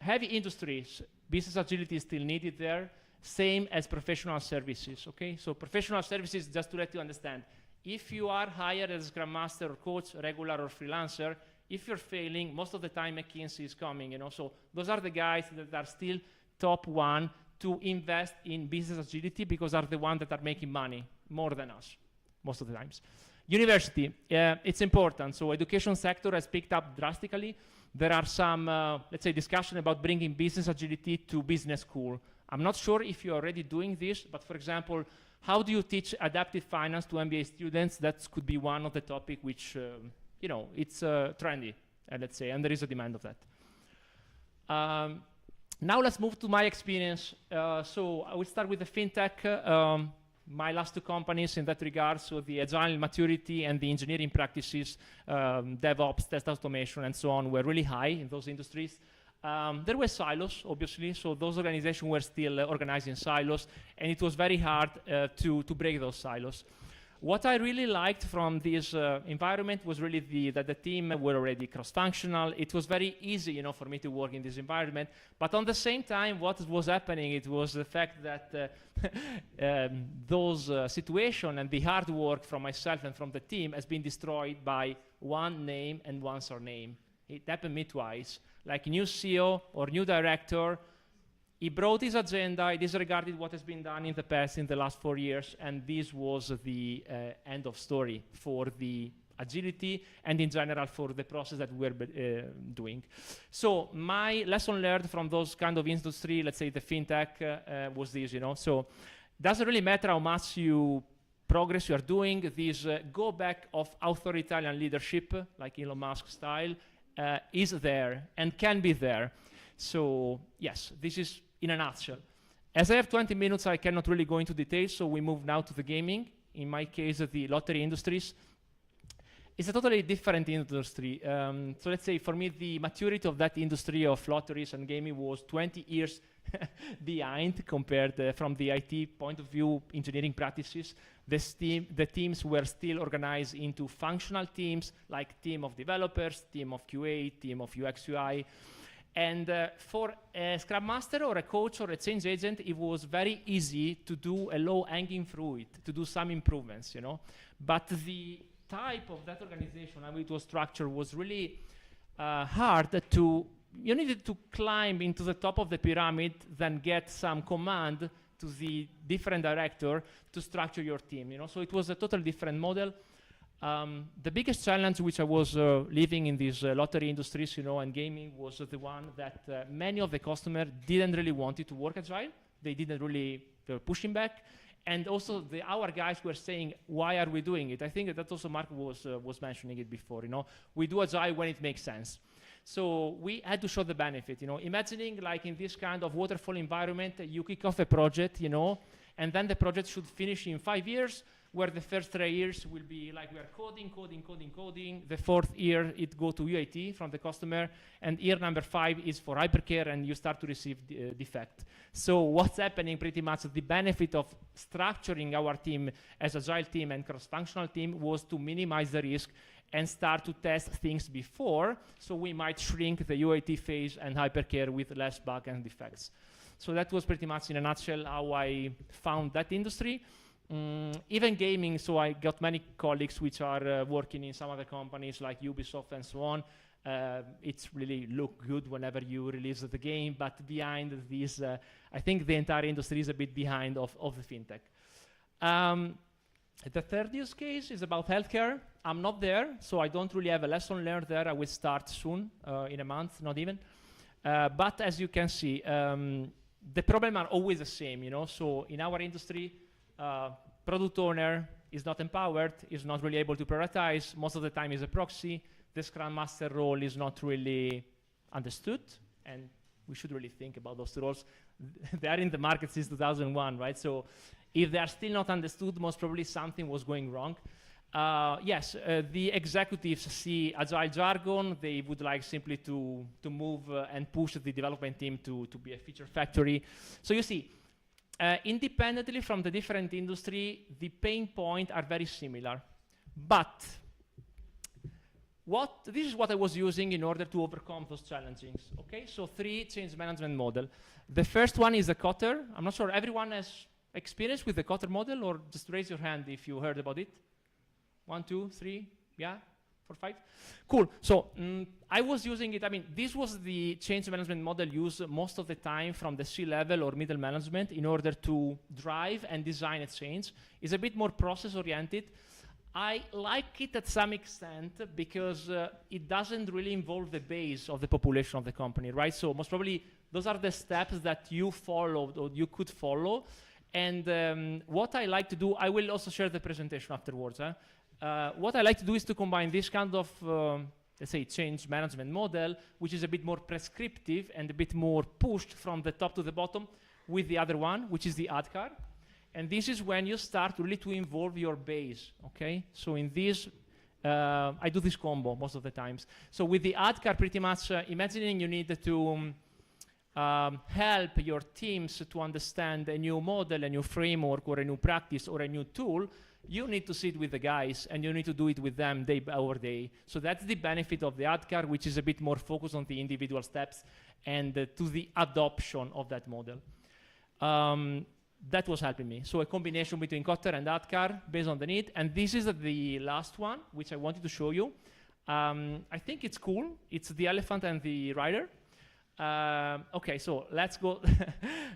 Heavy industries, business agility is still needed there, same as professional services, okay? So professional services, just to let you understand, if you are hired as a Scrum Master or coach, regular or freelancer, if you're failing, most of the time McKinsey is coming, So those are the guys that are still top 1 to invest in business agility because are the ones that are making money more than us, most of the times. University, it's important. So education sector has picked up drastically. There are some, let's say, discussion about bringing business agility to business school. I'm not sure if you're already doing this, but for example, how do you teach adaptive finance to MBA students? That could be one of the topic which, it's trendy, let's say, and there is a demand of that. Now let's move to my experience. So I will start with the fintech. My last 2 companies in that regard, so the agile maturity and the engineering practices, DevOps, test automation, and so on, were really high in those industries. There were silos, obviously, so those organizations were still organized in silos, and it was very hard to break those silos. What I really liked from this environment was really that the team were already cross-functional. It was very easy, for me to work in this environment. But on the same time, what was happening, it was the fact that those situations and the hard work from myself and from the team has been destroyed by one name and one surname. It happened to me twice. Like new CEO or new director, he brought his agenda, he disregarded what has been done in the past, in the last 4 years, and this was the end of story for the agility and in general for the process that we're doing. So my lesson learned from those kind of industry, let's say the fintech, was this, So it doesn't really matter how much progress you are doing, this go back of authoritarian leadership, like Elon Musk style, is there and can be there. So yes, this is in a nutshell. As I have 20 minutes, I cannot really go into details, so we move now to the gaming. In my case, the lottery industries. It's a totally different industry. So let's say for me, the maturity of that industry of lotteries and gaming was 20 years behind compared from the IT point of view, engineering practices. The teams were still organized into functional teams, like team of developers, team of QA, team of UX UI. And for a Scrum Master or a coach or a change agent, it was very easy to do a low-hanging fruit, to do some improvements, But the type of that organization, how it was structured, was really hard to, you needed to climb into the top of the pyramid, then get some command to the different director to structure your team, So it was a totally different model. The biggest challenge which I was living in these lottery industries, and gaming was the one that many of the customers didn't really want it to work agile. They were pushing back. And also our guys were saying, why are we doing it? I think that also Mark was mentioning it before, We do agile when it makes sense. So we had to show the benefit, Imagining like in this kind of waterfall environment, you kick off a project, and then the project should finish in 5 years, where the first 3 years will be like we are coding. The 4th year, it go to UAT from the customer, and year number 5 is for hypercare, and you start to receive defect. So what's happening pretty much, the benefit of structuring our team as agile team and cross-functional team was to minimize the risk and start to test things before, so we might shrink the UAT phase and hypercare with less bug and defects. So that was pretty much in a nutshell how I found that industry. Even gaming, so I got many colleagues which are working in some other companies like Ubisoft and so on. It's really look good whenever you release the game, but behind this, I think the entire industry is a bit behind of the fintech. The third use case is about healthcare. I'm not there, so I don't really have a lesson learned there. I will start soon, in a month, not even. But as you can see, the problem are always the same, So in our industry, product owner is not empowered, is not really able to prioritize. Most of the time is a proxy. The Scrum Master role is not really understood, and we should really think about those roles. They are in the market since 2001, right? So if they are still not understood, most probably something was going wrong. Yes, the executives see agile jargon. They would like simply to move and push the development team to be a feature factory. So you see, independently from the different industry, the pain points are very similar. But this is what I was using in order to overcome those challenges. Okay, so 3 change management model. The first one is the Kotter. I'm not sure everyone has experience with the Kotter model, or just raise your hand if you heard about it. 1, 2, 3, yeah, 4, 5. Cool. So I was using it. I mean, this was the change management model used most of the time from the C-level or middle management in order to drive and design a change. It's a bit more process-oriented. I like it at some extent because it doesn't really involve the base of the population of the company, right? So most probably those are the steps that you followed or you could follow. And what I like to do, I will also share the presentation afterwards. What I like to do is to combine this kind of, let's say, change management model, which is a bit more prescriptive and a bit more pushed from the top to the bottom, with the other one, which is the ADKAR. And this is when you start really to involve your base, okay? So in this, I do this combo most of the times. So with the ADKAR, pretty much imagining you need to help your teams to understand a new model, a new framework, or a new practice, or a new tool, you need to sit with the guys and you need to do it with them day over day. So that's the benefit of the ADKAR, which is a bit more focused on the individual steps and to the adoption of that model. That was helping me. So a combination between Kotter and ADKAR based on the need. And this is the last one, which I wanted to show you. I think it's cool. It's the elephant and the rider. Okay, so let's go.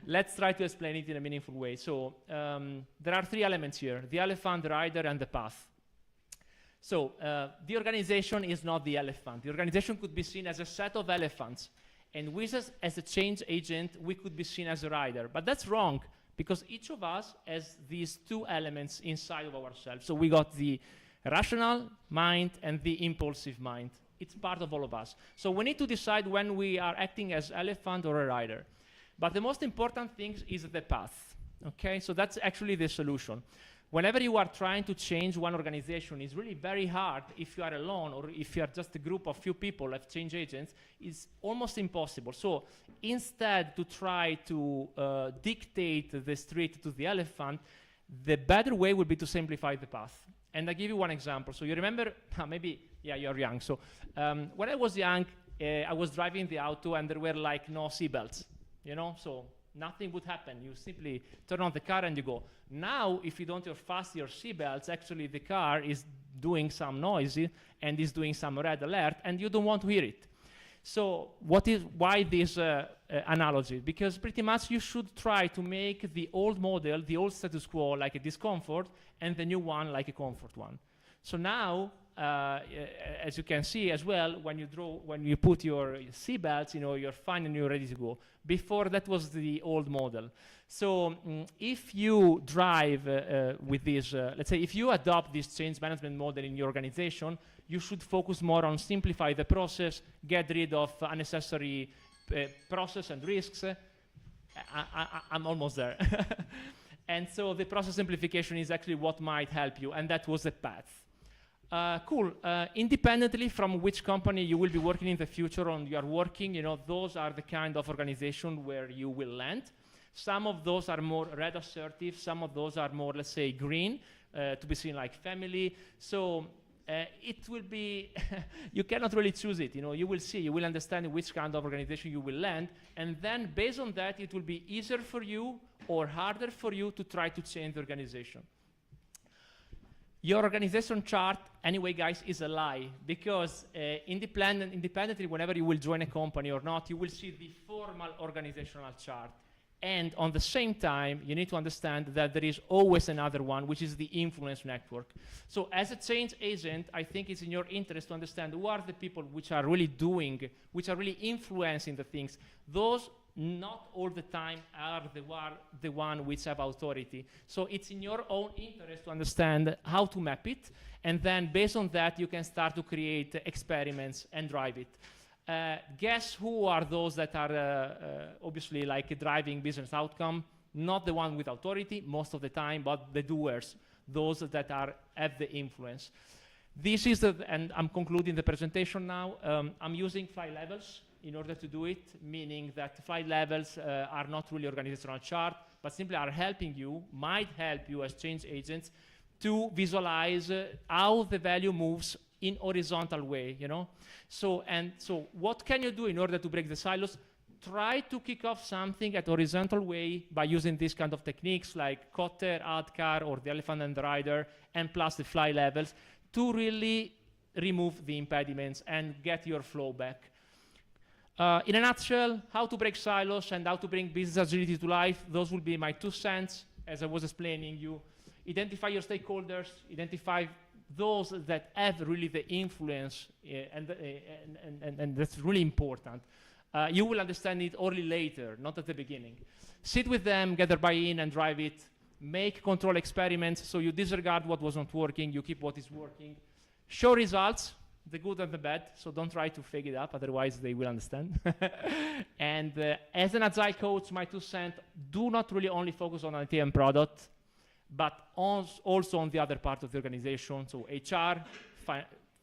Let's try to explain it in a meaningful way. So there are 3 elements here: the elephant, the rider, and the path. So the organization is not the elephant. The organization could be seen as a set of elephants, and we as a change agent, we could be seen as a rider. But that's wrong, because each of us has these 2 elements inside of ourselves. So we got the rational mind and the impulsive mind. It's part of all of us. So we need to decide when we are acting as elephant or a rider. But the most important thing is the path, okay? So that's actually the solution. Whenever you are trying to change one organization, it's really very hard if you are alone or if you are just a group of few people like change agents, it's almost impossible. So instead to try to dictate the street to the elephant, the better way would be to simplify the path. And I'll give you one example. So you remember, maybe, yeah, you're young. So when I was young, I was driving the auto and there were like no seatbelts, you know? So nothing would happen. You simply turn on the car and you go. Now, if you don't fasten your seatbelts, actually the car is doing some noise and is doing some red alert and you don't want to hear it. So why this analogy? Because pretty much you should try to make the old model, the old status quo, like a discomfort, and the new one like a comfort one. So now, as you can see as well, when you put your seatbelts, you know, you're fine and you're ready to go. Before that was the old model. So if you drive with this, let's say if you adopt this change management model in your organization, you should focus more on simplify the process, get rid of unnecessary process and risks. I'm almost there. And so the process simplification is actually what might help you, and that was the path. Cool. Independently from which company you will be working in the future on, you are working, you know, those are the kind of organization where you will land. Some of those are more red assertive, some of those are more, let's say, green, to be seen like family. So it will be, you cannot really choose it, you know, you will see, you will understand which kind of organization you will land, and then based on that, it will be easier for you or harder for you to try to change the organization. Your organization chart, anyway, guys, is a lie, because independently, whenever you will join a company or not, you will see the formal organizational chart. And on the same time, you need to understand that there is always another one, which is the influence network. So as a change agent, I think it's in your interest to understand who are the people which are really doing, which are really influencing the things. Those not all the time are the one which have authority. So it's in your own interest to understand how to map it, and then based on that, you can start to create experiments and drive it. Guess who are those that are obviously like driving business outcome? Not the one with authority most of the time, but the doers. those that have the influence. This is and I'm concluding the presentation now. I'm using flight levels in order to do it, meaning that flight levels are not really organizational chart, but simply are helping you, might help you as change agents to visualize how the value moves in horizontal way, you know? So what can you do in order to break the silos? Try to kick off something at horizontal way by using these kind of techniques like Kotter, ADKAR, or the elephant and the rider, and plus the fly levels to really remove the impediments and get your flow back. In a nutshell, how to break silos and how to bring business agility to life, those will be my 2 cents, as I was explaining you. Identify your stakeholders, identify those that have really the influence, and that's really important. You will understand it only later, not at the beginning. Sit with them, get their buy-in and drive it. Make control experiments, so you disregard what wasn't working, you keep what is working. Show results, the good and the bad, so don't try to fake it up, otherwise they will understand. And as an Agile coach, my 2 cents, do not really only focus on IT and product, but also on the other part of the organization, so HR,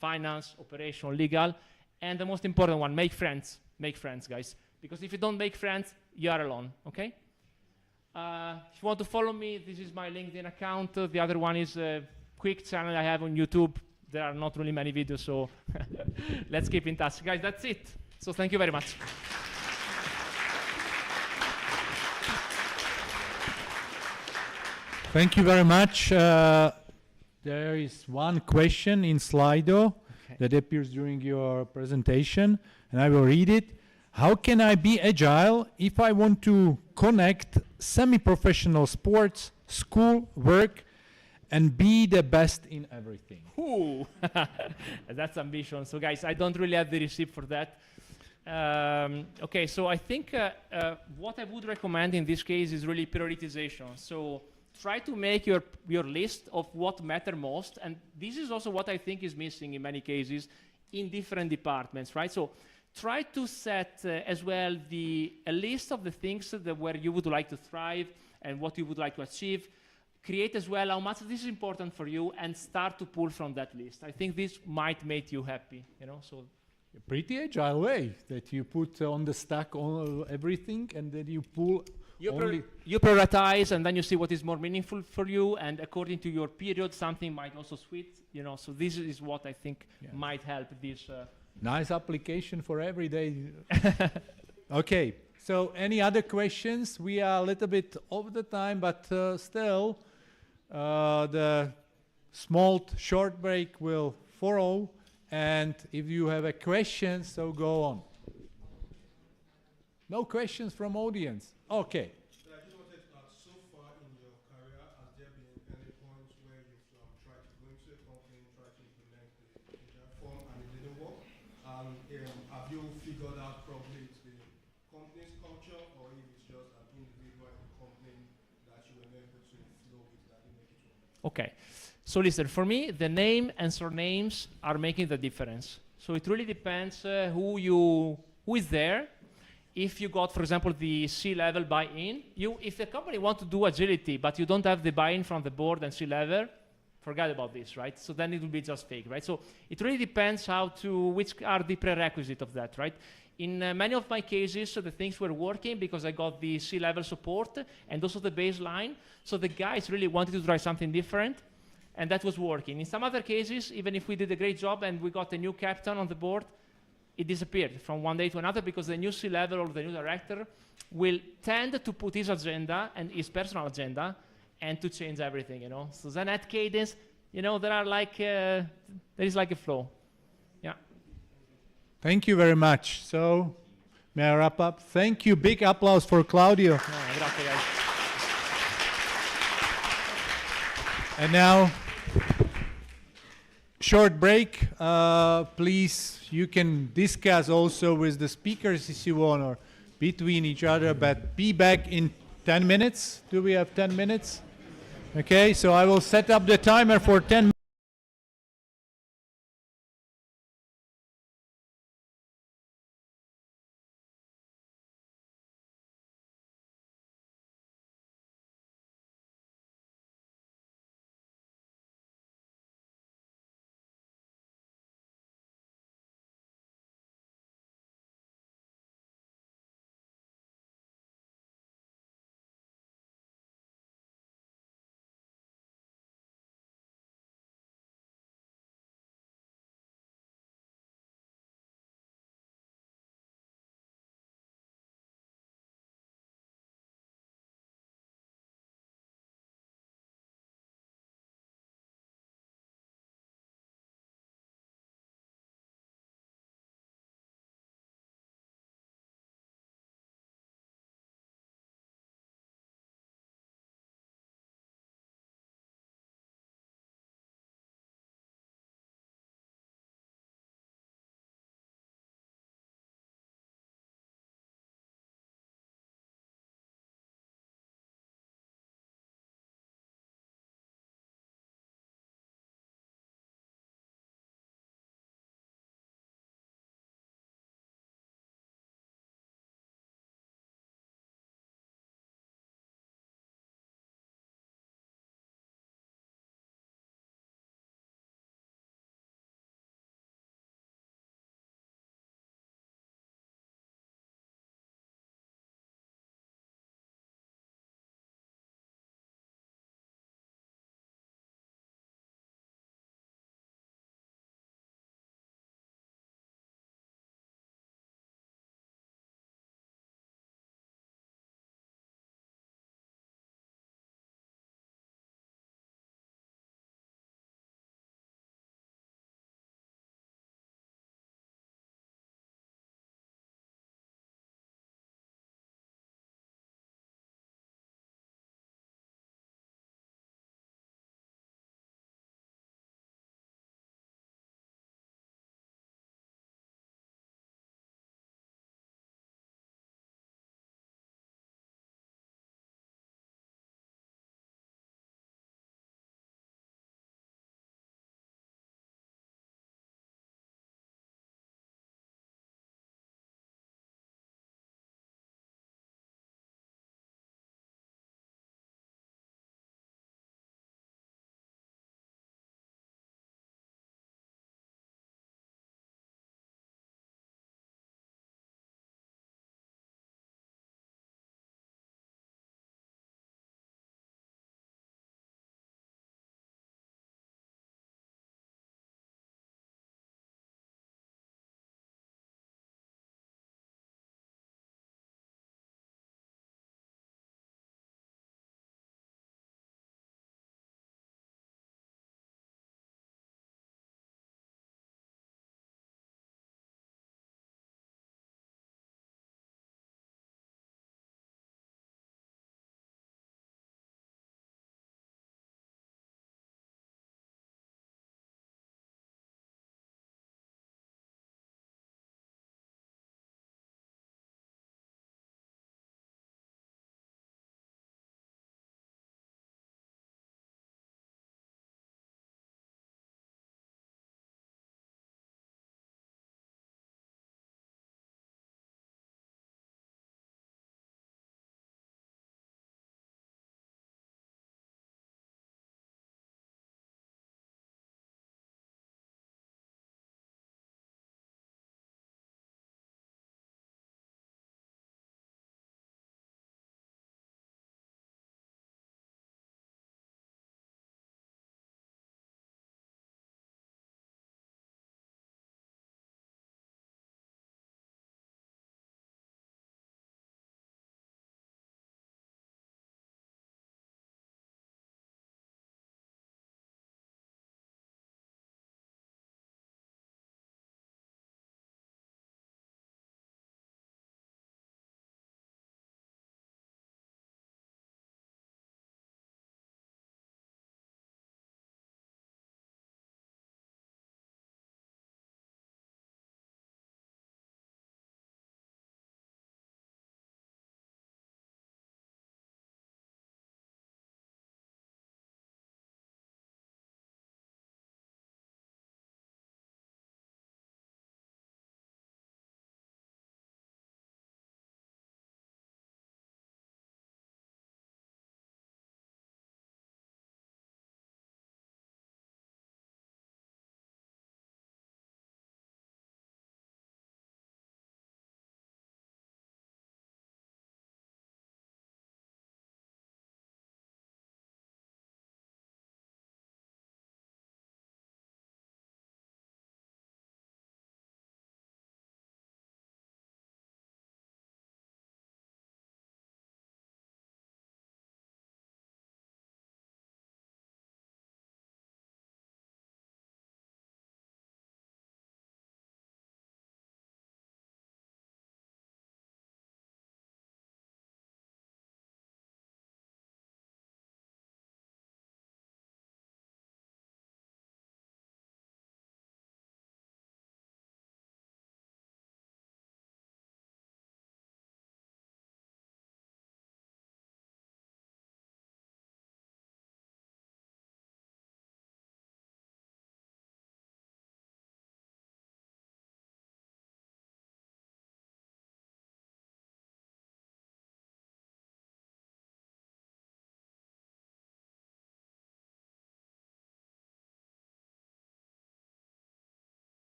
finance, operation, legal, and the most important one, make friends. Make friends, guys. Because if you don't make friends, you are alone, okay? If you want to follow me, this is my LinkedIn account. The other one is a quick channel I have on YouTube. There are not really many videos, so let's keep in touch. Guys, that's it. So thank you very much. Thank you very much. There is one question in Slido that appears during your presentation, and I will read it. How can I be agile if I want to connect semi-professional sports, school, work, and be the best in everything? Ooh, that's ambition. So guys, I don't really have the receipt for that. Okay, so I think what I would recommend in this case is really prioritization. So try to make your list of what matter most, and this is also what I think is missing in many cases in different departments, right? So try to set as well a list of the things where you would like to thrive and what you would like to achieve. Create as well how much this is important for you and start to pull from that list. I think this might make you happy, you know, so. A pretty agile way that you put on the stack all everything and then you pull You prioritize and then you see what is more meaningful for you, and according to your period, something might also switch, you know, so this is what I think might help this. Nice application for every day. Okay, so any other questions? We are a little bit over the time, but still the small short break will follow, and if you have a question, so go on. No questions from audience. Okay. So I just wanted to ask, so far in your career, has there been any points where you've tried to go into a company, try to implement the agile form and it didn't work? And have you figured out probably it's the company's culture, or if it's just an individual in the company that you were able to flow with that didn't make it work? Okay, so listen, for me, the name and surnames are making the difference. So it really depends who is there. If you got, for example, the C-level buy-in, if the company wants to do agility, but you don't have the buy-in from the board and C-level, forget about this, right? So then it will be just fake, right? So it really depends which are the prerequisites of that, right? In many of my cases, the things were working because I got the C-level support and also the baseline. So the guys really wanted to try something different, and that was working. In some other cases, even if we did a great job and we got a new captain on the board, it disappeared from one day to another because the new C-level or the new director will tend to put his agenda and his personal agenda and to change everything, you know. So then at Cadence, you know, there is like a flow. Yeah. Thank you very much. So, may I wrap up? Thank you. Big applause for Claudio. Grazie, guys. And now, short break. Please, you can discuss also with the speakers if you want, or between each other, but be back in 10 minutes. Do we have 10 minutes? Okay, so I will set up the timer for 10 minutes.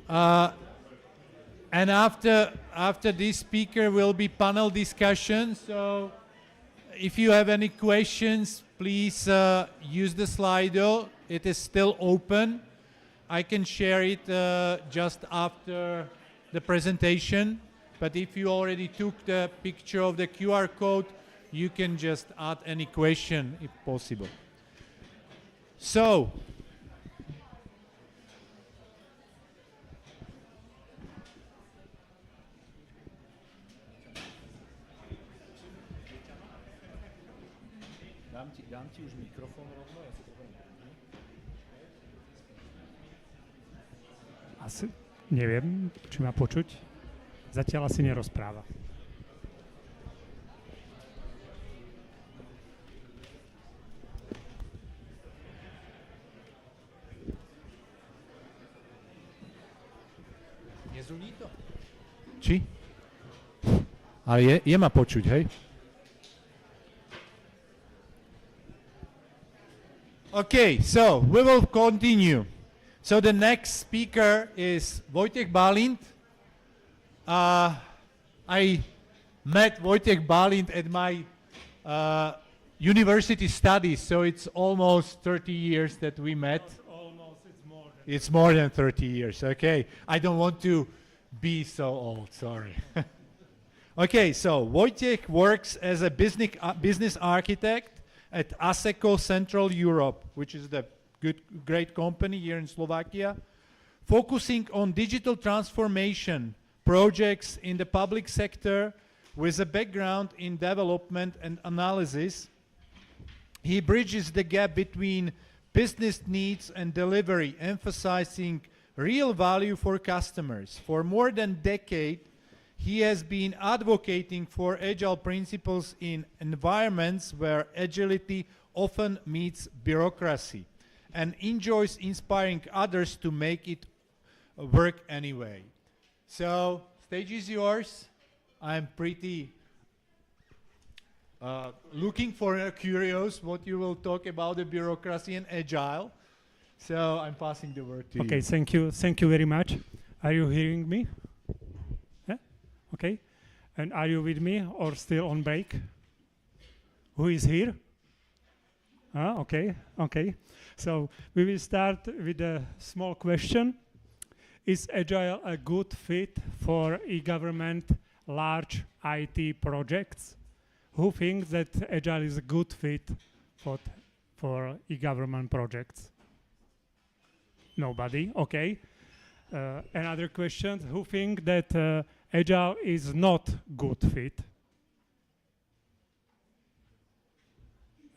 Uh, and after this speaker will be panel discussion. So if you have any questions, please use the Slido. It is still open. I can share it just after the presentation. But if you already took the picture of the QR code, you can just add any question if possible. So, Dám ti už mikrofon rovno, ja si to budem. Asi neviem, či ma počuť. Zatiaľ asi nerozpráva. nezulí to? Či? Ale je ma počuť, hej? Okay, so we will continue. So the next speaker is Wojtek Balint. I met Wojtek Balint at my university studies, so it's almost 30 years that we met. Almost, It's more than 30 years, okay. I don't want to be so old, sorry. Okay, so Wojtek works as a business architect at ASECO Central Europe, which is the great company here in Slovakia, focusing on digital transformation projects in the public sector with a background in development and analysis. He bridges the gap between business needs and delivery, emphasizing real value for customers. For more than a decade, he has been advocating for agile principles in environments where agility often meets bureaucracy and enjoys inspiring others to make it work anyway. So, stage is yours. I'm pretty looking for curious what you will talk about the bureaucracy and agile. So I'm passing the word to you. Okay, thank you. Thank you very much. Are you hearing me? Yeah? Okay. And are you with me or still on break? Who is here? Okay, okay. So we will start with a small question. Is Agile a good fit for e-government large IT projects? Who thinks that Agile is a good fit for e-government projects? Nobody, okay. Another question, who think that Agile is not good fit?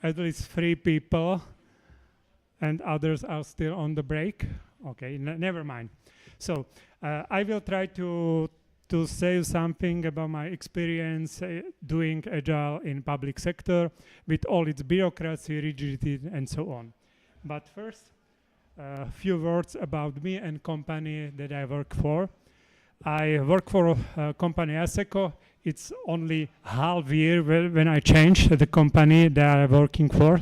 At least 3 people, and others are still on the break. Okay, never mind. So I will try to say something about my experience doing Agile in public sector with all its bureaucracy, rigidity, and so on. But first, a few words about me and company that I work for. I work for a company ASECO. It's only half year when I changed the company that I'm working for.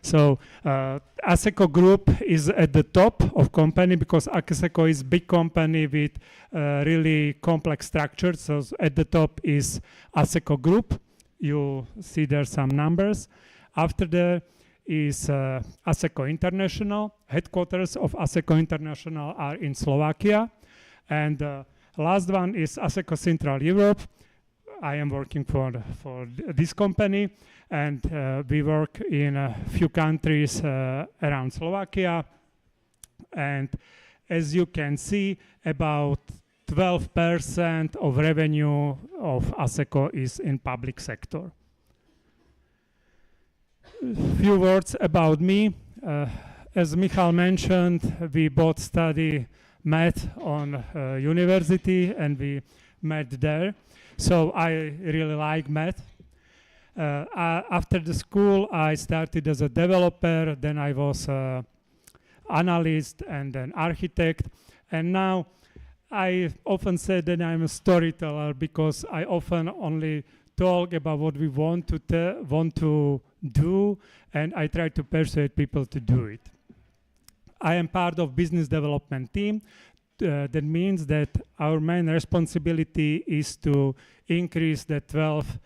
So ASECO Group is at the top of company because ASECO is big company with really complex structure. So at the top is ASECO Group. You see there some numbers. After there is ASECO International. Headquarters of ASECO International are in Slovakia. And last one is ASECO Central Europe. I am working for this company, and we work in a few countries around Slovakia. And as you can see, about 12% of revenue of ASECO is in public sector. Few words about me. As Michal mentioned, we both study math on university, and we met there. So I really like math. After the school, I started as a developer, then I was an analyst and an architect. And now I often say that I'm a storyteller because I often only talk about what we want to do, and I try to persuade people to do it. I am part of business development team. that means that our main responsibility is to increase the 12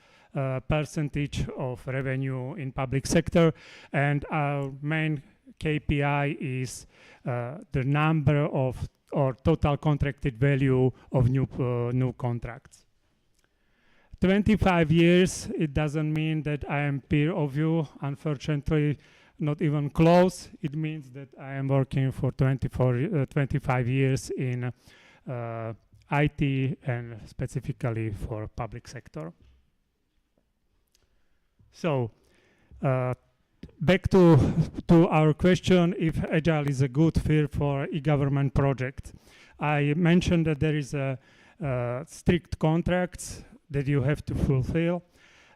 percentage of revenue in public sector, and our main KPI is the number of or total contracted value of new contracts. 25 years, it doesn't mean that I am peer of you, unfortunately, not even close. It means that I am working for 25 years in IT and specifically for public sector. So, back to our question, if Agile is a good fit for e-government project. I mentioned that there is a strict contracts that you have to fulfill.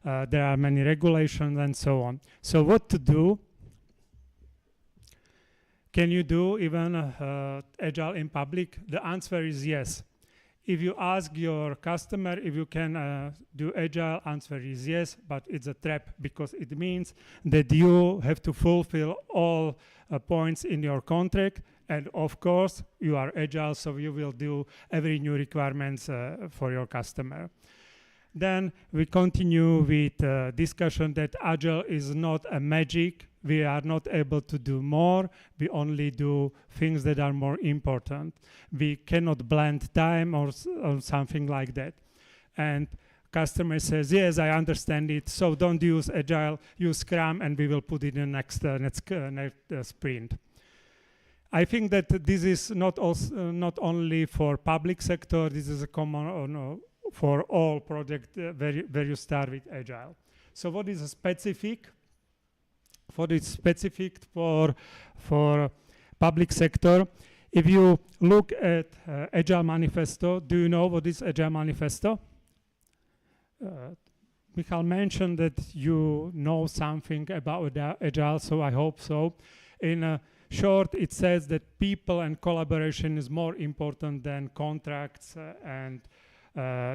There are many regulations and so on. So what to do? Can you do even Agile in public? The answer is yes. If you ask your customer if you can do Agile, answer is yes, but it's a trap because it means that you have to fulfill all points in your contract, and of course you are Agile, so you will do every new requirements for your customer. Then we continue with discussion that Agile is not a magic. We are not able to do more. We only do things that are more important. We cannot blend time or something like that. And customer says, yes, I understand it. So don't use Agile, use Scrum, and we will put it in next sprint. I think that this is not only for public sector. This is a common for all projects where you start with Agile. So what is specific? For it's specific for public sector. If you look at Agile Manifesto, do you know what is Agile Manifesto? Michal mentioned that you know something about Agile, so I hope so. In short, it says that people and collaboration is more important than contracts and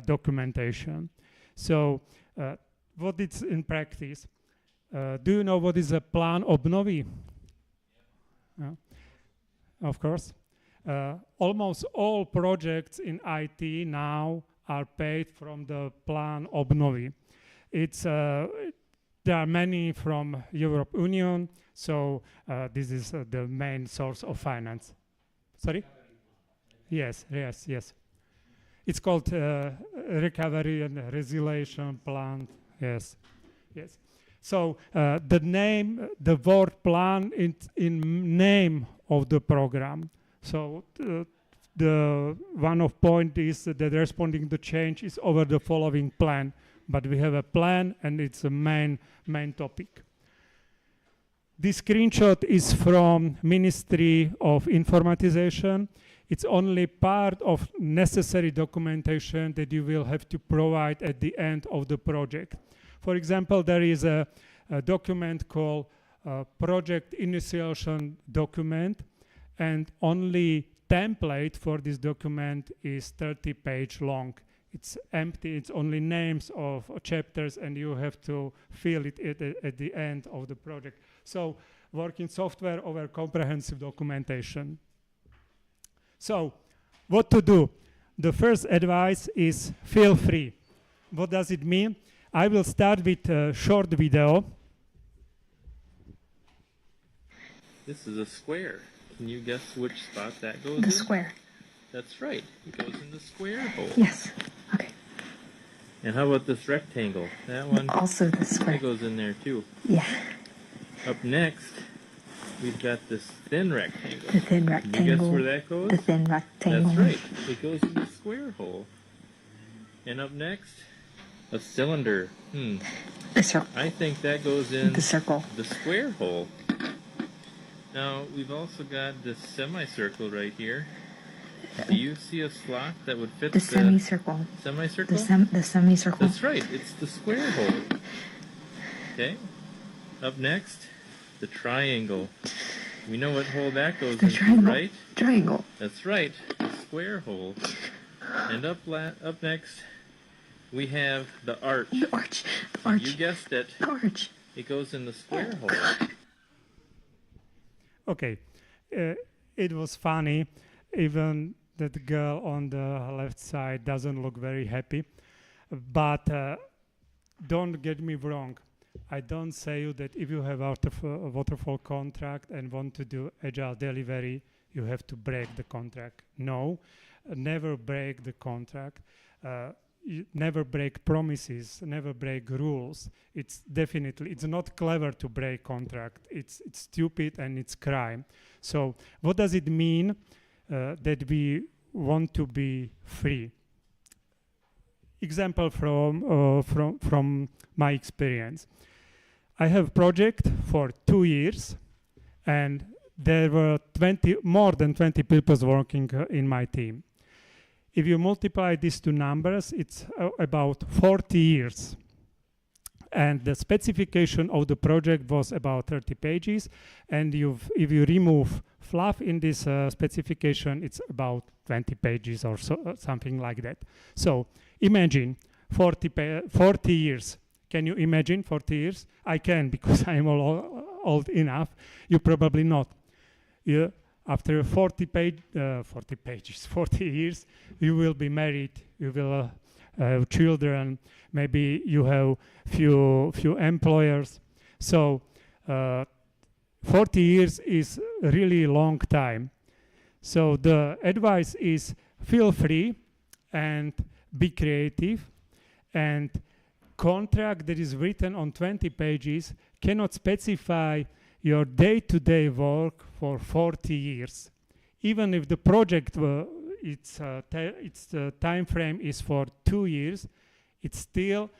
documentation. So what it's in practice? Do you know what is a plan obnovy? Of course. Almost all projects in IT now are paid from the plan obnovy. It's there are many from European Union, so this is the main source of finance. Sorry? Yes. It's called Recovery and Resilience Plan. Yes. So the word plan in name of the program. So the one of point is that responding to change is over the following plan. But we have a plan, and it's a main topic. This screenshot is from Ministry of Informatization. It's only part of necessary documentation that you will have to provide at the end of the project. For example, there is a document called Project Initiation Document, and only template for this document is 30-page long. It's empty, it's only names of chapters, and you have to fill it at the end of the project. So, working software over comprehensive documentation. So, what to do? The first advice is feel free. What does it mean? I will start with a short video. This is a square. Can you guess which spot that goes in? The square. That's right. It goes in the square hole. Yes. Okay. And how about this rectangle? That one, Also the square. that goes in there too. Yeah. Up next, we've got this thin rectangle. The thin Can you guess rectangle. where that goes? The thin rectangle. That's right. It goes in the square hole. And up next, a cylinder. The circle. I think that goes in The circle. the square hole. Now, we've also got this semicircle right here. Do you see a slot that would fit The semicircle. semicircle? The semicircle. That's right. It's the square hole. Okay. Up next, the triangle. We know what hole that goes The into, triangle. right? Triangle. That's right. The square hole. And up next, we have the arch. The arch. The arch. You guessed it. The arch. It goes in the square hole. Okay, it was funny. Even that girl on the left side doesn't look very happy. But don't get me wrong. I don't say you that if you have a waterfall contract and want to do agile delivery, you have to break the contract. No, never break the contract. Never break promises, never break rules. It's not clever to break contract. It's stupid and it's crime. So what does it mean that we want to be free? Example from my experience. I have project for 2 years, and there were more than 20 people working in my team. If you multiply these two numbers, it's about 40 years. And the specification of the project was about 30 pages. And if you remove fluff in this specification, it's about 20 pages or so, something like that. So imagine 40 years. Can you imagine 40 years? I can, because I'm old enough. You probably not. After 40 years, you will be married, you will have children, maybe you have few employers. So 40 years is a really long time. So the advice is feel free and be creative, and contract that is written on 20 pages cannot specify your day-to-day work for 40 years. Even if the project, its time frame is for 2 years, it's still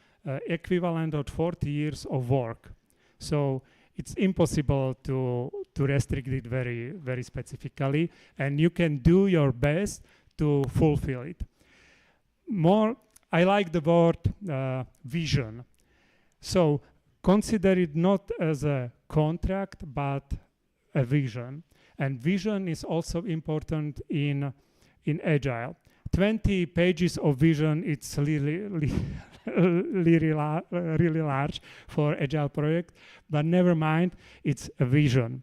equivalent of 40 years of work. So it's impossible to restrict it very, very specifically, and you can do your best to fulfill it. I like the word vision. So consider it not as a contract, but a vision. And vision is also important in Agile. 20 pages of vision, it's really large for Agile project, but never mind, it's a vision.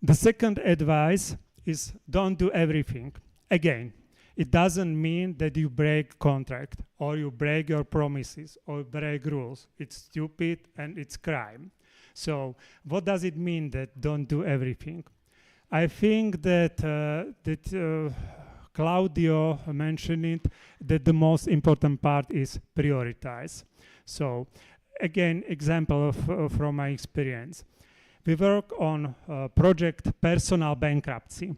The second advice is don't do everything. Again, it doesn't mean that you break contract or you break your promises or break rules. It's stupid and it's crime. So what does it mean that don't do everything? I think that Claudio mentioned it, that the most important part is prioritize. So again, example from my experience. We work on project personal bankruptcy.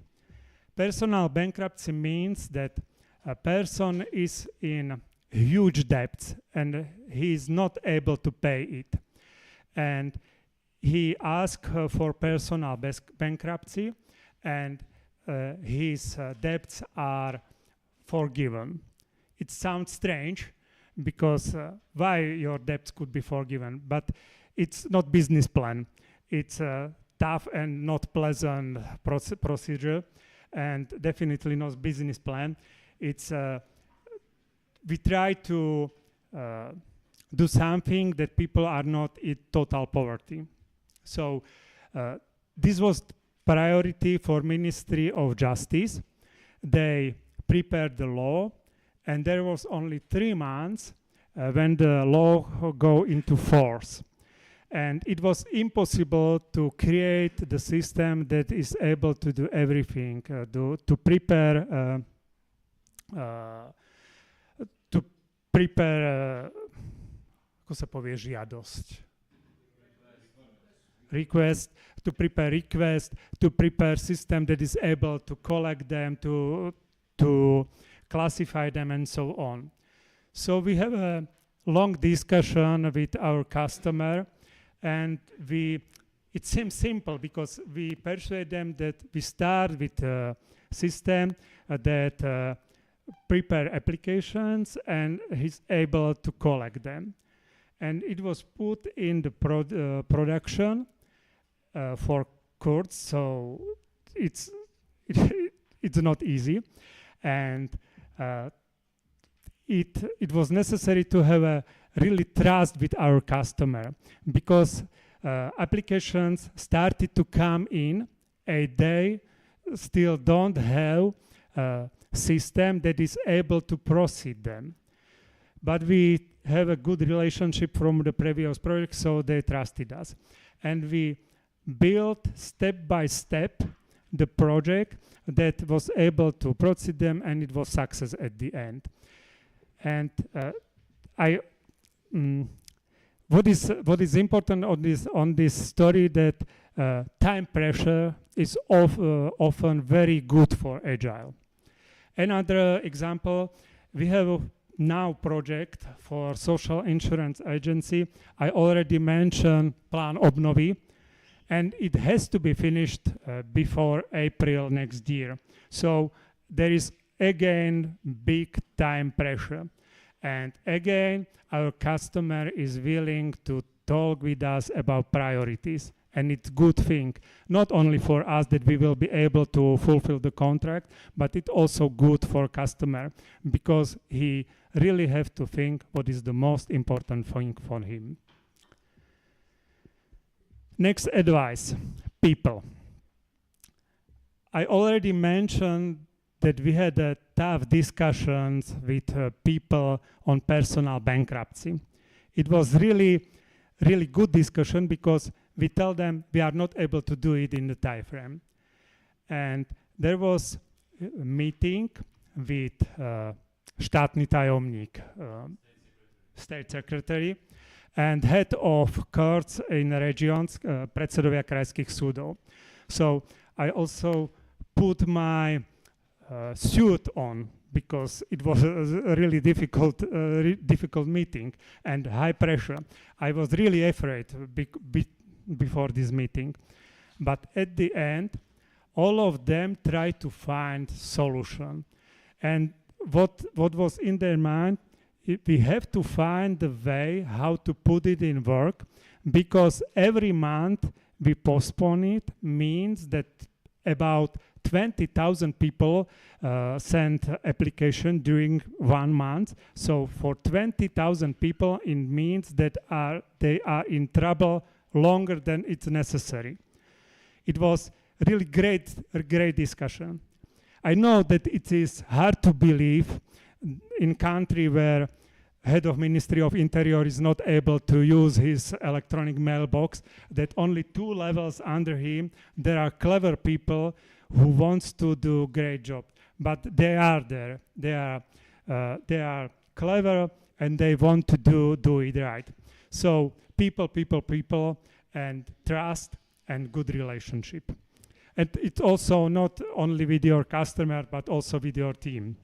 Personal bankruptcy means that a person is in huge debts and he is not able to pay it. And he asks for personal bankruptcy, and his debts are forgiven. It sounds strange because why your debts could be forgiven, but it's not business plan. It's a tough and not pleasant procedure, and definitely not business plan. It's we try to do something that people are not in total poverty. So this was priority for Ministry of Justice. They prepared the law, and there was only 3 months when the law go into force. And it was impossible to create the system that is able to do everything, to prepare, ako sa povie žiadosť? Request, to prepare request, to prepare system that is able to collect them, to classify them, and so on. So we have a long discussion with our customer, and it seems simple because we persuade them that we start with a system that prepare applications and is able to collect them. And it was put in the production for courts, so it's not easy, and it was necessary to have a really trust with our customer, because applications started to come in a day still don't have a system that is able to proceed them. But we have a good relationship from the previous project, so they trusted us. And we built step by step the project that was able to proceed them, and it was success at the end. And what is important on this story that time pressure is often very good for Agile. Another example, we have a now project for social insurance agency. I already mentioned Plan Obnovy, and it has to be finished before April next year. So there is again big time pressure. And again, our customer is willing to talk with us about priorities. And it's a good thing, not only for us that we will be able to fulfill the contract, but it's also good for customer because he really have to think what is the most important thing for him. Next advice, people. I already mentioned that we had tough discussions with people on personal bankruptcy. It was really good discussion because we tell them we are not able to do it in the time frame. And there was a meeting with štátny tajomník, state secretary, and head of courts in regions, predsedovia krajských súdov. So I also put my suit on because it was a really difficult meeting and high pressure. I was really afraid before this meeting. But at the end, all of them tried to find solution. And what was in their mind, we have to find the way how to put it in work, because every month we postpone it means that about 20,000 people sent application during 1 month. So for 20,000 people, it means that they are in trouble longer than it's necessary. It was really a great discussion. I know that it is hard to believe in country where head of Ministry of Interior is not able to use his electronic mailbox, that only 2 levels under him there are clever people who wants to do great job. But they are there. They are clever and they want to do it right. So people, and trust and good relationship. And it's also not only with your customer, but also with your team.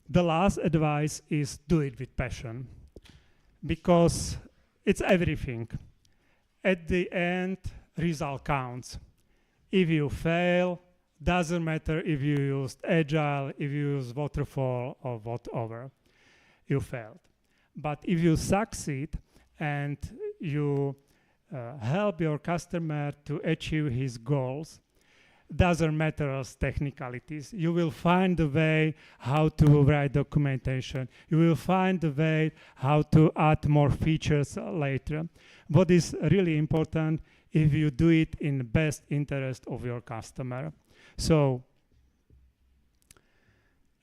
The last advice is do it with passion, because it's everything. At the end, result counts. If you fail, doesn't matter if you used Agile, if you use Waterfall or whatever, you failed. But if you succeed and you help your customer to achieve his goals, doesn't matter as technicalities. You will find a way how to write documentation. You will find a way how to add more features later. What is really important if you do it in the best interest of your customer. So,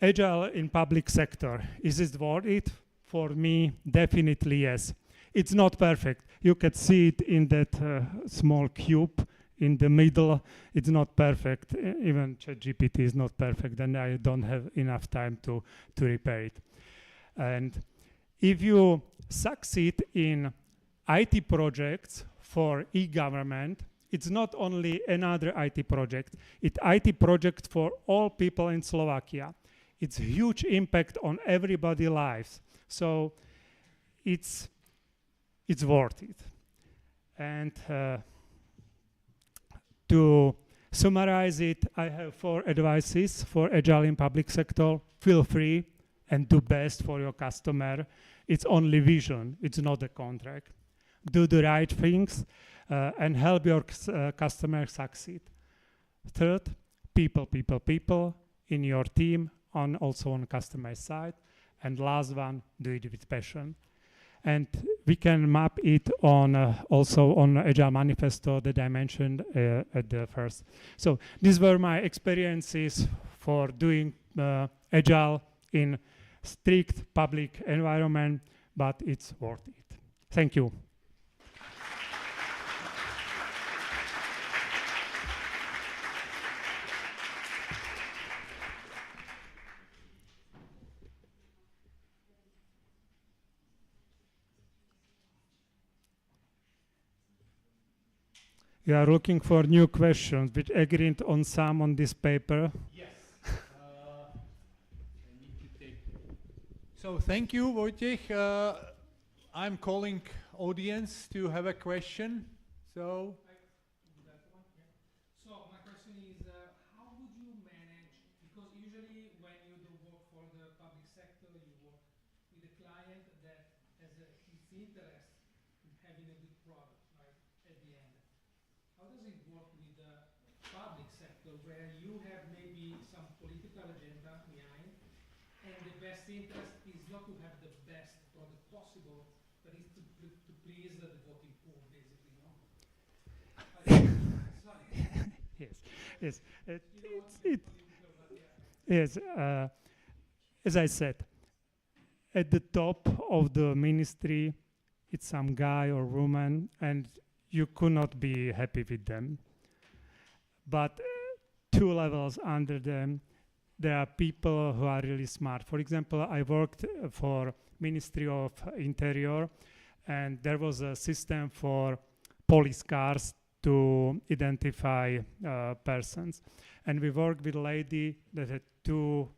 Agile in public sector, is it worth it? For me, definitely yes. It's not perfect. You can see it in that small cube in the middle. It's not perfect. Even ChatGPT is not perfect, and I don't have enough time to repair it. And if you succeed in IT projects for e-government, it's not only another IT project. It's IT project for all people in Slovakia. It's a huge impact on everybody's lives. So it's worth it. And to summarize it, I have 4 advices for Agile in public sector. Feel free and do best for your customer. It's only vision, it's not a contract. Do the right things and help your customer succeed. Third, people in your team, also on customer side. And last one, do it with passion. And we can map it on also on Agile Manifesto that I mentioned at the first. So these were my experiences for doing Agile in strict public environment, but it's worth it. Thank you. You are looking for new questions, which agreed on some on this paper. Yes. I need to take. So thank you, Wojciech. I'm calling audience to have a question. So. So my question is, how would you manage, because usually when you do work for the public sector, you work with a client that has its interest in having a good product, right, at the end. How does it work with the public sector where you have maybe some political agenda behind and the best interest is not to have the best product possible, but is to please the voting pool, basically, no? Yes, yes. Yes, as I said, at the top of the ministry, it's some guy or woman, and you could not be happy with them. But 2 levels under them, there are people who are really smart. For example, I worked for Ministry of Interior, and there was a system for police cars to identify persons. And we worked with a lady that had 2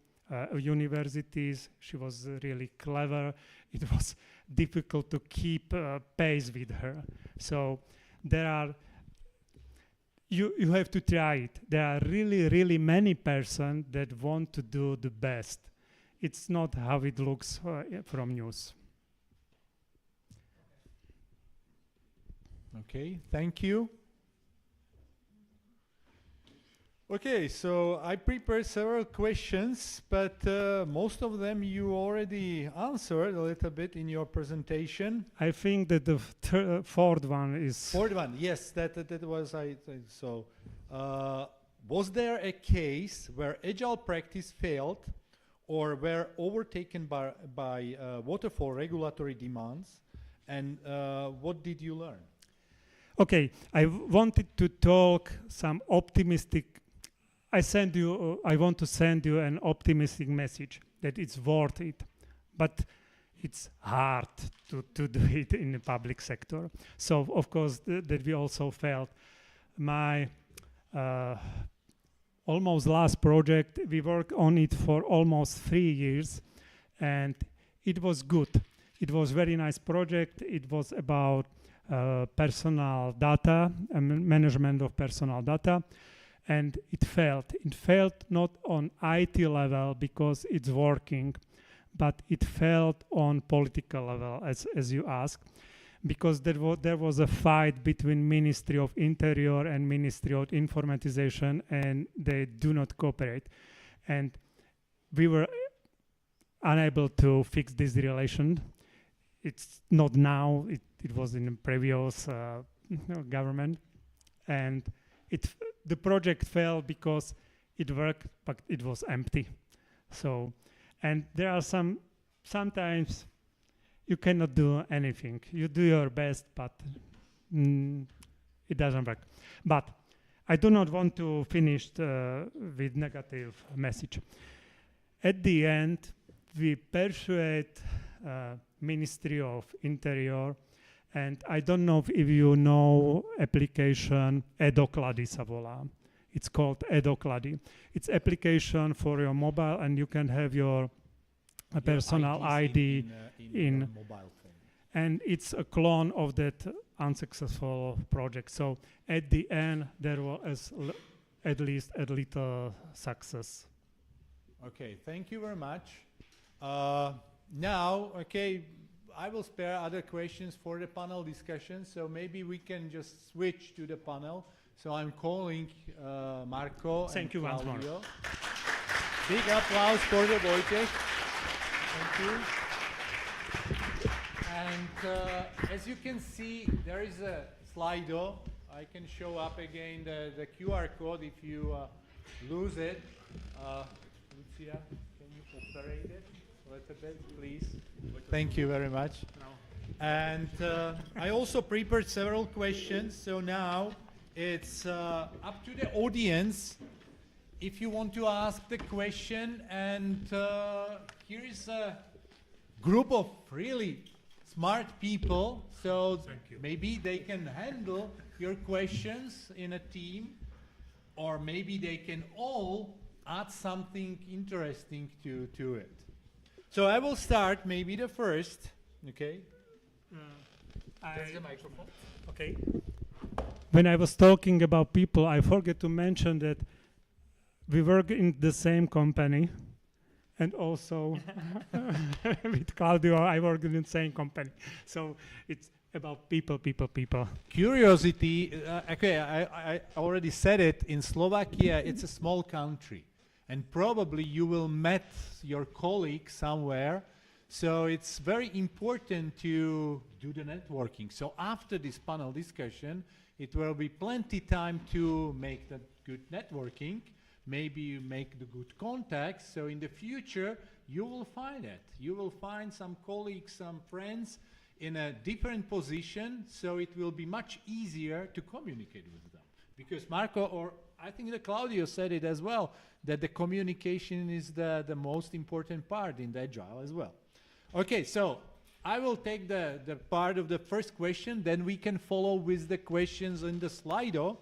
universities. She was really clever. It was difficult to keep pace with her. So there are, you have to try it. There are really, really many persons that want to do the best. It's not how it looks from news. Okay, thank you. Okay, so I prepared several questions, but most of them you already answered a little bit in your presentation. I think that the fourth one is... Fourth one, yes, that was I think so. Was there a case where agile practice failed or were overtaken by waterfall regulatory demands, and what did you learn? Okay, I wanted to talk some optimistic. I want to send you an optimistic message that it's worth it, but it's hard to do it in the public sector. So of course that we also felt. My almost last project, we worked on it for almost 3 years, and it was good. It was very nice project. It was about personal data and management of personal data. And it failed not on IT level because it's working, but it failed on political level, as you asked, because there was a fight between Ministry of Interior and Ministry of Informatization, and they do not cooperate. And we were unable to fix this relation. It's not now, it was in the previous government. And the project failed because it worked, but it was empty. So, and there are sometimes you cannot do anything. You do your best, but it doesn't work. But I do not want to finish with negative message. At the end, we persuade Ministry of Interior. And I don't know if you know application Edoklady sa volá. It's called Edoklady. It's application for your mobile, and you can have your personal ID in mobile phone. And it's a clone of that unsuccessful project. So at the end, there was at least a little success. Okay, thank you very much. Now, okay, I will spare other questions for the panel discussion, so maybe we can just switch to the panel. So I'm calling Marco Thank you once more. Claudio. Big applause for the Wojciech. Thank you. And as you can see, there is a Slido. I can show up again the QR code if you lose it. Lucia, can you operate it a little bit, please? Thank you very much. And I also prepared several questions, so now it's up to the audience if you want to ask the question. And here is a group of really smart people, so maybe they can handle your questions in a team, or maybe they can all add something interesting to it. So I will start maybe the first, okay? That's the microphone. Okay. When I was talking about people, I forget to mention that we work in the same company, and also with Claudio, I work in the same company. So it's about people. Curiosity, okay, I already said it, in Slovakia it's a small country, and probably you will meet your colleague somewhere, so it's very important to do the networking. So after this panel discussion, it will be plenty time to make the good networking. Maybe you make the good contacts, so in the future you will find it. You will find some colleagues, some friends in a different position, so it will be much easier to communicate with them. Because Marco, or I think that Claudio said it as well, that the communication is the most important part in the Agile as well. Okay, so I will take the part of the first question, then we can follow with the questions in the Slido.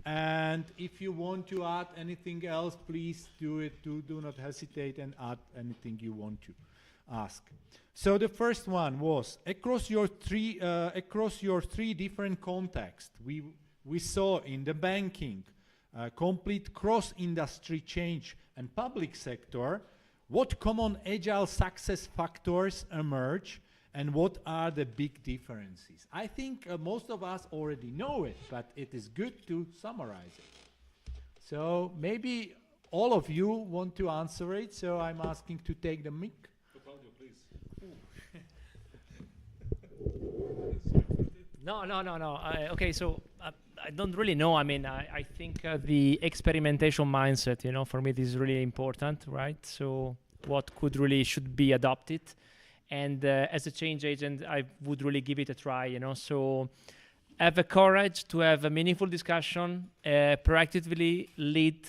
And if you want to add anything else, please do it. Do not hesitate and add anything you want to ask. So the first one was across your three different contexts. We saw in the banking, complete cross-industry change and public sector. What common Agile success factors emerge? And what are the big differences? I think most of us already know it, but it is good to summarize it. So maybe all of you want to answer it, so I'm asking to take the mic. Claudio, please. No. Okay, so I don't really know. I mean, I think the experimentation mindset, for me, this is really important, right? So what should be adopted. And as a change agent, I would really give it a try, So have the courage to have a meaningful discussion, proactively lead,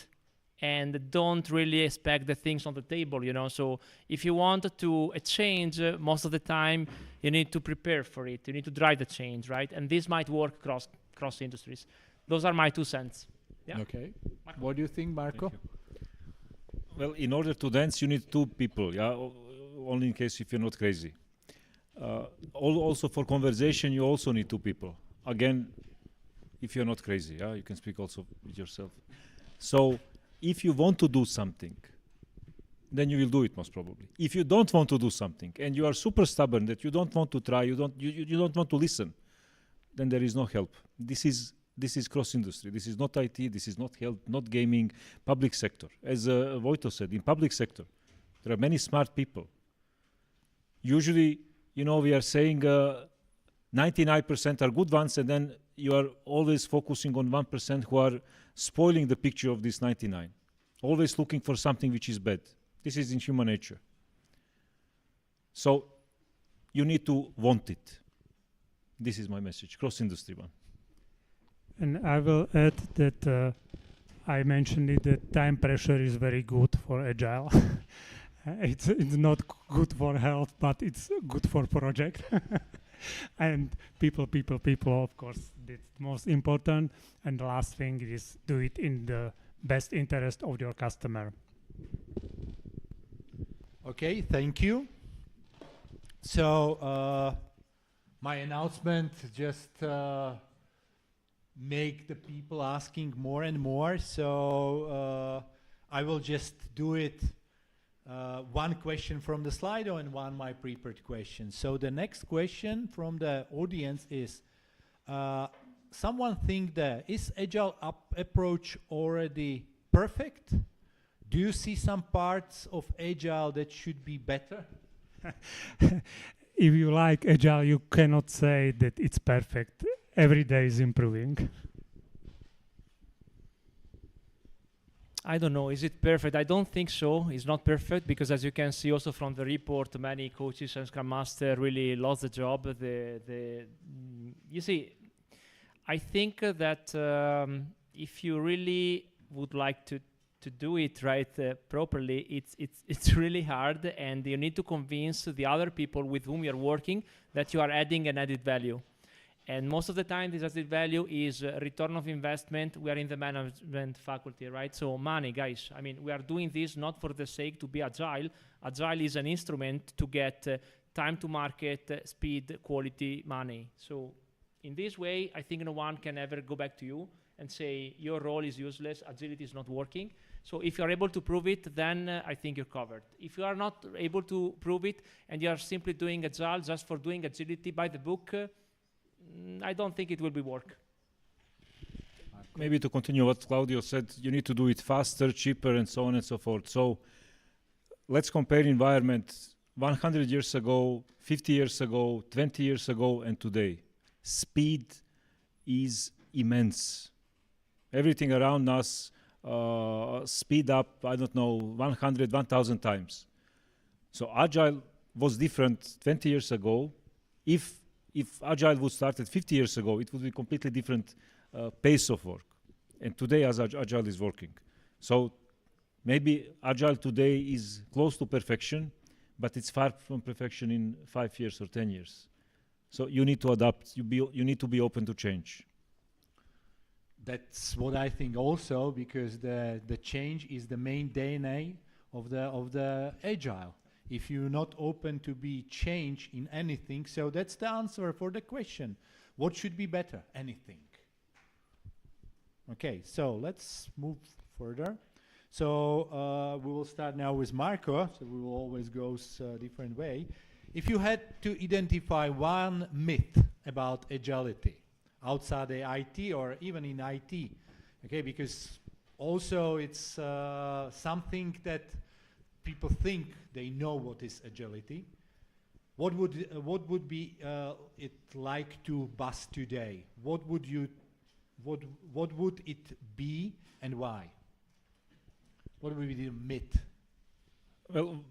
and don't really expect the things on the table, So if you want to change, most of the time, you need to prepare for it. You need to drive the change, right? And this might work cross industries. Those are my 2 cents. Yeah. Okay. Marco. What do you think, Marco? Well, in order to dance, you need 2 people, yeah? Only in case if you're not crazy. Also for conversation, you also need 2 people. Again, if you're not crazy, yeah, you can speak also with yourself. So if you want to do something, then you will do it most probably. If you don't want to do something and you are super stubborn that you don't want to try, you don't want to listen, then there is no help. This is cross-industry. This is not IT. This is not health, not gaming, public sector. As Vojto said, in public sector, there are many smart people. Usually, we are saying 99% are good ones, and then you are always focusing on 1% who are spoiling the picture of this 99. Always looking for something which is bad. This is in human nature. So you need to want it. This is my message, cross-industry one. And I will add that I mentioned it, that time pressure is very good for Agile. It's not good for health, but it's good for project. And people, of course, that's most important. And the last thing is do it in the best interest of your customer. Okay, thank you. So my announcement just make the people asking more and more. So I will just do it. One question from the Slido and one my prepared question. So the next question from the audience is, someone think that is Agile approach already perfect? Do you see some parts of Agile that should be better? if you like Agile, you cannot say that it's perfect. Every day is improving. I don't know. Is it perfect? I don't think so. It's not perfect because, as you can see also from the report, many coaches and Scrum Master really lost the job. You see, I think that if you really would like to do it right properly, it's really hard, and you need to convince the other people with whom you're working that you are adding an added value. And most of the time, this added value is return of investment. We are in the management faculty, right? So money, guys. I mean, we are doing this not for the sake to be agile. Agile is an instrument to get time to market, speed, quality, money. So in this way, I think no one can ever go back to you and say, your role is useless, agility is not working. So if you're able to prove it, then I think you're covered. If you are not able to prove it and you are simply doing agile just for doing agility by the book, I don't think it will be work. Maybe to continue what Claudio said, you need to do it faster, cheaper, and so on and so forth. So let's compare environment 100 years ago, 50 years ago, 20 years ago, and today. Speed is immense. Everything around us speed up, I don't know, 100, 1,000 times. So Agile was different 20 years ago. If Agile would started 50 years ago, it would be completely different pace of work. And today, as Agile is working. So maybe Agile today is close to perfection, but it's far from perfection in 5 years or 10 years. So you need to adapt. You need to be open to change. That's what I think also, because the change is the main DNA of the Agile. If you're not open to be change in anything, so that's the answer for the question. What should be better? Anything. Okay, so let's move further. So we will start now with Marco, so we will always go a different way. If you had to identify one myth about agility outside the IT or even in IT, okay, because also it's something that people think they know what is agility. What would be it like to bust today? What would it be and why? What would be the myth? Well,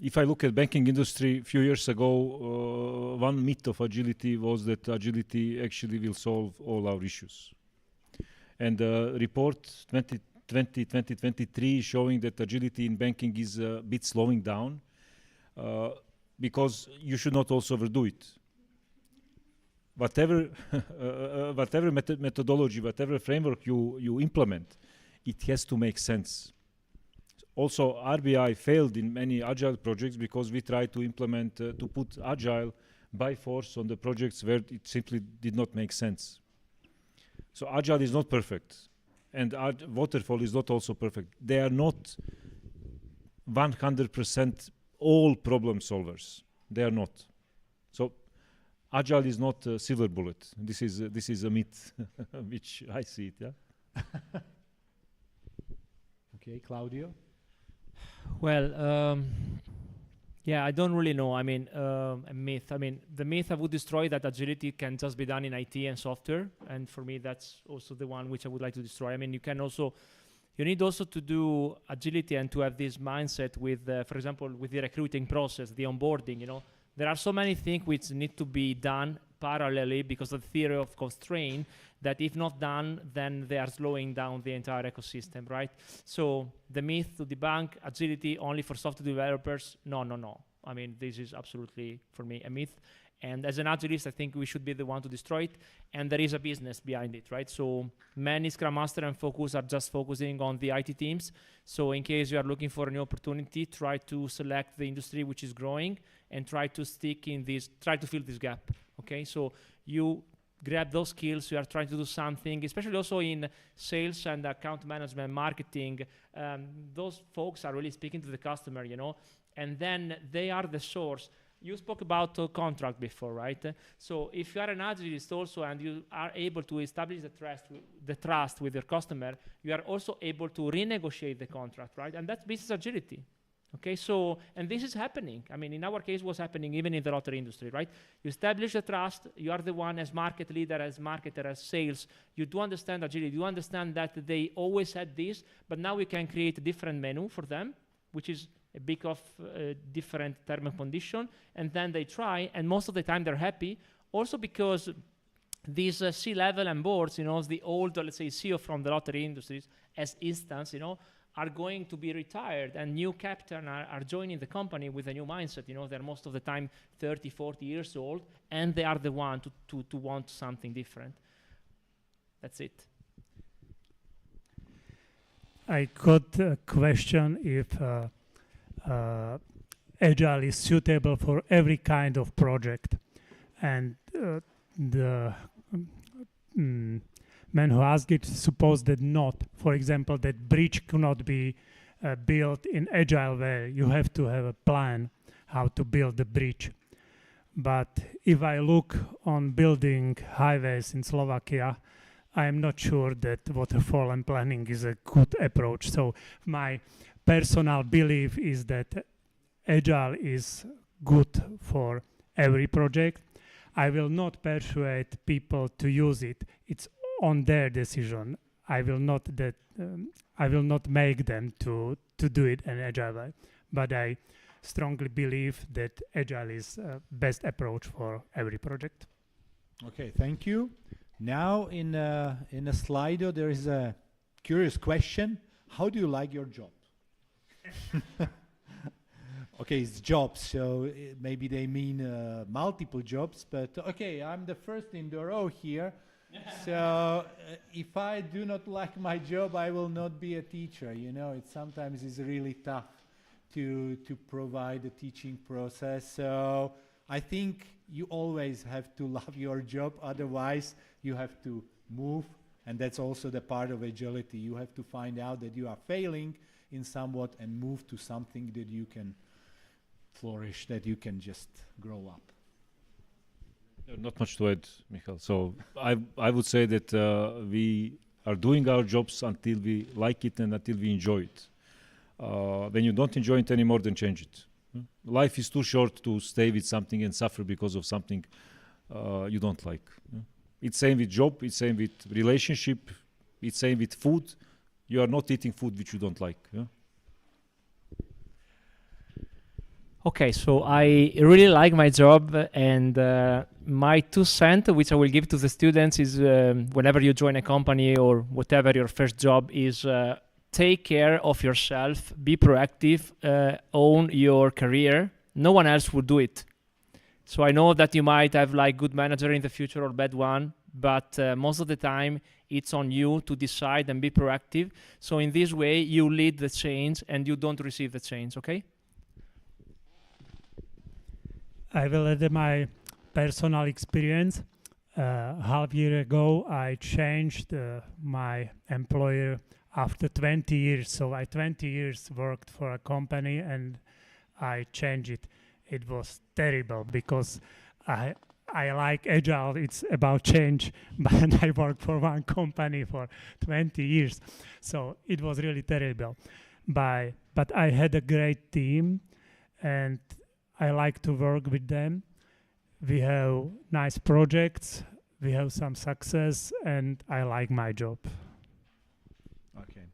if I look at banking industry a few years ago, one myth of agility was that agility actually will solve all our issues. And the report 2023 showing that agility in banking is a bit slowing down because you should not also overdo it. Whatever methodology, whatever framework you implement, it has to make sense. Also, RBI failed in many agile projects because we tried to implement, to put agile by force on the projects where it simply did not make sense. So agile is not perfect, and waterfall is not also perfect. They are not 100% all problem solvers. They are not. So agile is not a silver bullet. This is a myth, which I see it. Yeah. Okay, Claudio. Well, yeah, I don't really know. I mean, a myth. I mean, the myth I would destroy that agility can just be done in IT and software, and for me, that's also the one which I would like to destroy. I mean, you need also to do agility and to have this mindset with, for example, with the recruiting process, the onboarding. You know, there are so many things which need to be done parallelly because of the theory of constraint, that if not done, then they are slowing down the entire ecosystem, right? So the myth to debunk agility only for software developers, no. I mean, this is absolutely, for me, a myth. And as an agilist, I think we should be the one to destroy it. And there is a business behind it, right? So many Scrum Master and Focus are just focusing on the IT teams. So in case you are looking for a new opportunity, try to select the industry which is growing and try to stick in this, try to fill this gap, okay? So you grab those skills, you are trying to do something, especially also in sales and account management, marketing. Those folks are really speaking to the customer, you know, and then they are the source. You spoke about contract before, right? So if you are an agilist also and you are able to establish the trust with your customer, you are also able to renegotiate the contract, right? And that's business agility. Okay, so, and this is happening. I mean, in our case, was happening even in the lottery industry, right? You establish the trust, you are the one as market leader, as marketer, as sales, you do understand agility, you understand that they always had this, but now we can create a different menu for them, which is a bit of different term and condition, and then they try, and most of the time they're happy, also because these C-level and boards, you know, the old, let's say, CEO from the lottery industries, as instance, you know, are going to be retired, and new captain are joining the company with a new mindset. You know, they're most of the time 30, 40 years old, and they are the one to want something different. That's it. I got a question if Agile is suitable for every kind of project, and the man who asked it supposed that not. For example, that bridge cannot be built in Agile way. You have to have a plan how to build the bridge. But if I look on building highways in Slovakia, I am not sure that waterfall and planning is a good approach. So my personal belief is that Agile is good for every project. I will not persuade people to use it. It's on their decision. I will not make them to do it in Agile way. But I strongly believe that Agile is best approach for every project. Okay, thank you. Now in a Slido there is a curious question. How do you like your job? Okay, it's jobs, so maybe they mean multiple jobs, but okay, I'm the first in the row here. So if I do not like my job, I will not be a teacher. You know, it sometimes is really tough to provide a teaching process. So I think you always have to love your job, otherwise you have to move, and that's also the part of agility. You have to find out that you are failing in somewhat and move to something that you can flourish, that you can just grow up. Not much to add, Michal. So I would say that we are doing our jobs until we like it and until we enjoy it. When you don't enjoy it anymore, then change it. Life is too short to stay with something and suffer because of something you don't like. It's same with job, it's same with relationship, it's same with food. You are not eating food which you don't like. Okay, so I really like my job, and my 2 cents, which I will give to the students, is whenever you join a company or whatever your first job is, take care of yourself, be proactive, own your career. No one else would do it. So I know that you might have like good manager in the future or bad one, but most of the time it's on you to decide and be proactive. So in this way, you lead the change and you don't receive the change, okay? I will add my personal experience. Half year ago, I changed my employer after 20 years. So I 20 years worked for a company and I changed it. It was terrible because I like Agile. It's about change, but I worked for one company for 20 years. So it was really terrible. But I had a great team and I like to work with them. We have nice projects, we have some success, and I like my job. Okay.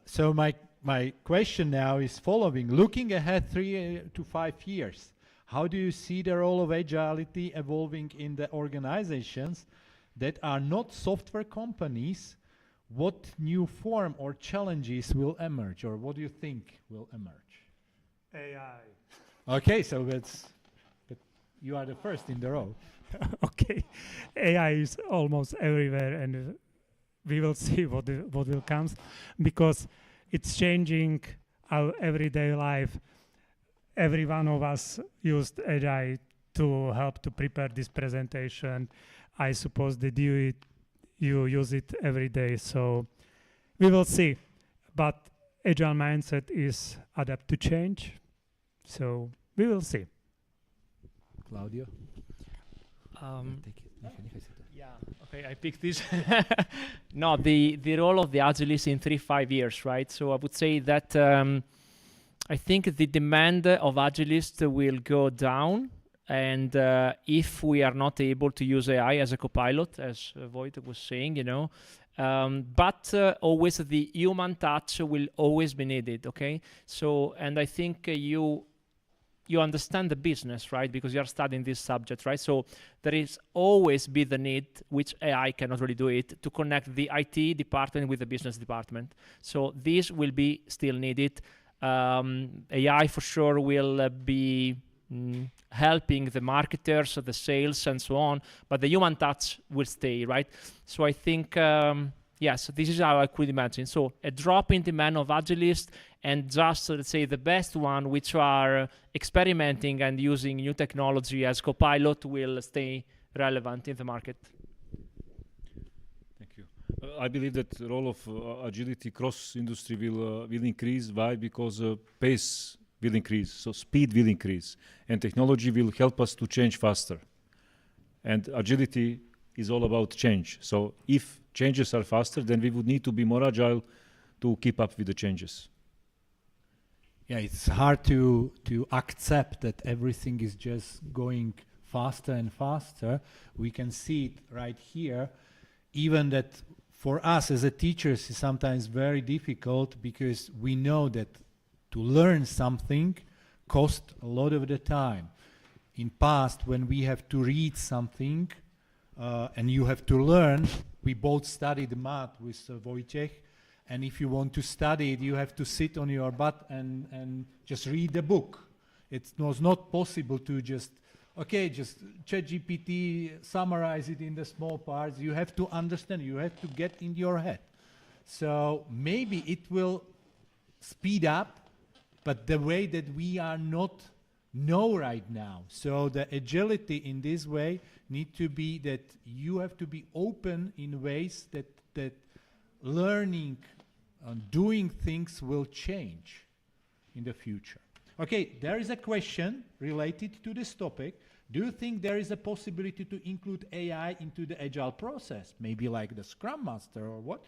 So my question now is following. Looking ahead 3 to 5 years, how do you see the role of agility evolving in the organizations that are not software companies? What new form or challenges will emerge, or what do you think will emerge? AI. Okay, so but you are the first in the row. Okay, AI is almost everywhere, and we will see what will come, because it's changing our everyday life. Every one of us used AI to help to prepare this presentation. I suppose that you use it every day, so we will see. But Agile mindset is adapt to change. So we will see. Claudio? Yeah, okay, I picked this. No, the role of the Agilist in 3-5 years, right? So I would say that I think the demand of Agilists will go down, and if we are not able to use AI as a copilot, as Wojtek was saying, but always the human touch will always be needed. Okay, so and I think you understand the business, right? Because you are studying this subject, right? So there is always be the need, which AI cannot really do it, to connect the IT department with the business department. So this will be still needed. AI for sure will be helping the marketers, the sales, and so on, but the human touch will stay, right? So I think, yes, this is how I could imagine. So a drop in demand of Agilists, and just, let's say, the best one, which are experimenting and using new technology as Copilot, will stay relevant in the market. Thank you. I believe that the role of agility cross-industry will increase. Why? Because pace will increase, so speed will increase, and technology will help us to change faster. And agility is all about change. So if changes are faster, then we would need to be more agile to keep up with the changes. Yeah, it's hard to accept that everything is just going faster and faster. We can see it right here. Even that for us as a teachers is sometimes very difficult, because we know that to learn something costs a lot of the time. In past, when we have to read something and you have to learn, we both studied math with Wojciech, and if you want to study it, you have to sit on your butt and just read the book. It was not possible to just ChatGPT, summarize it in the small parts. You have to understand, you have to get in your head. So maybe it will speed up, but the way that we are not know right now. So the agility in this way need to be that you have to be open in ways that learning and doing things will change in the future. Okay, there is a question related to this topic. Do you think there is a possibility to include AI into the agile process? Maybe like the Scrum Master or what?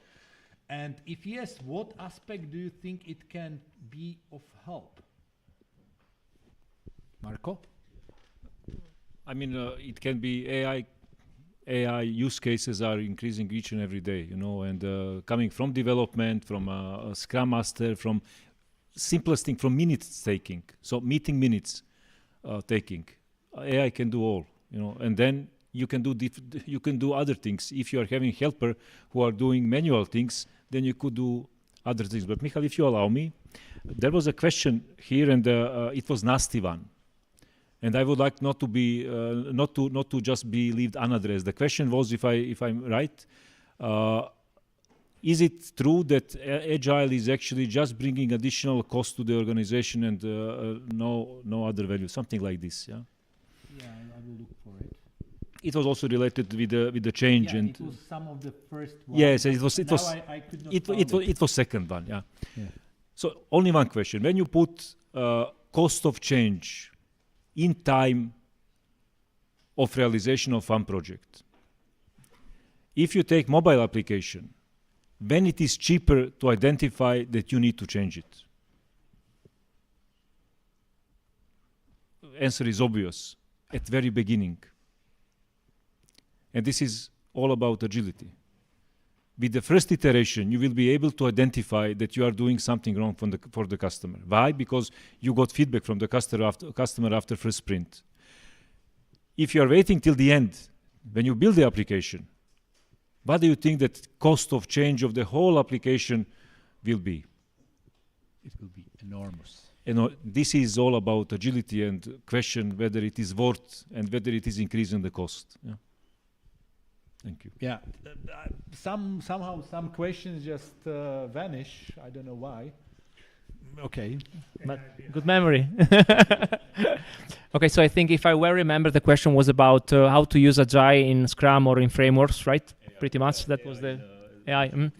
And if yes, what aspect do you think it can be of help? Marco? I mean, it can be AI use cases are increasing each and every day, and coming from development, from a Scrum Master, from simplest thing, from minutes taking, so meeting minutes taking. AI can do all, and then you can do other things. If you are having helper who are doing manual things, then you could do other things. But Michal, if you allow me, there was a question here, and it was nasty one. And I would like not to be not to just be left unaddressed. The question was, if I'm right, is it true that Agile is actually just bringing additional cost to the organization and no other value? Something like this, yeah. Yeah, I will look for it. It was also related with the change, Yeah, and it was some of the first ones. yes, it was. Now I could not find It was second one, yeah. Yeah. So only one question: when you put cost of change in time of realization of one project, if you take mobile application, when it is cheaper to identify that you need to change it? Answer is obvious at very beginning. And this is all about agility. With the first iteration, you will be able to identify that you are doing something wrong for the customer. Why? Because you got feedback from the customer after first sprint. If you are waiting till the end, when you build the application, what do you think that cost of change of the whole application will be? It will be enormous. This is all about agility and question whether it is worth and whether it is increasing the cost. Yeah. Thank you. Yeah, somehow some questions just vanish. I don't know why. Okay. But good memory. Okay, so I think if I well remember, the question was about how to use Agile in Scrum or in frameworks, right? Pretty much that was the AI.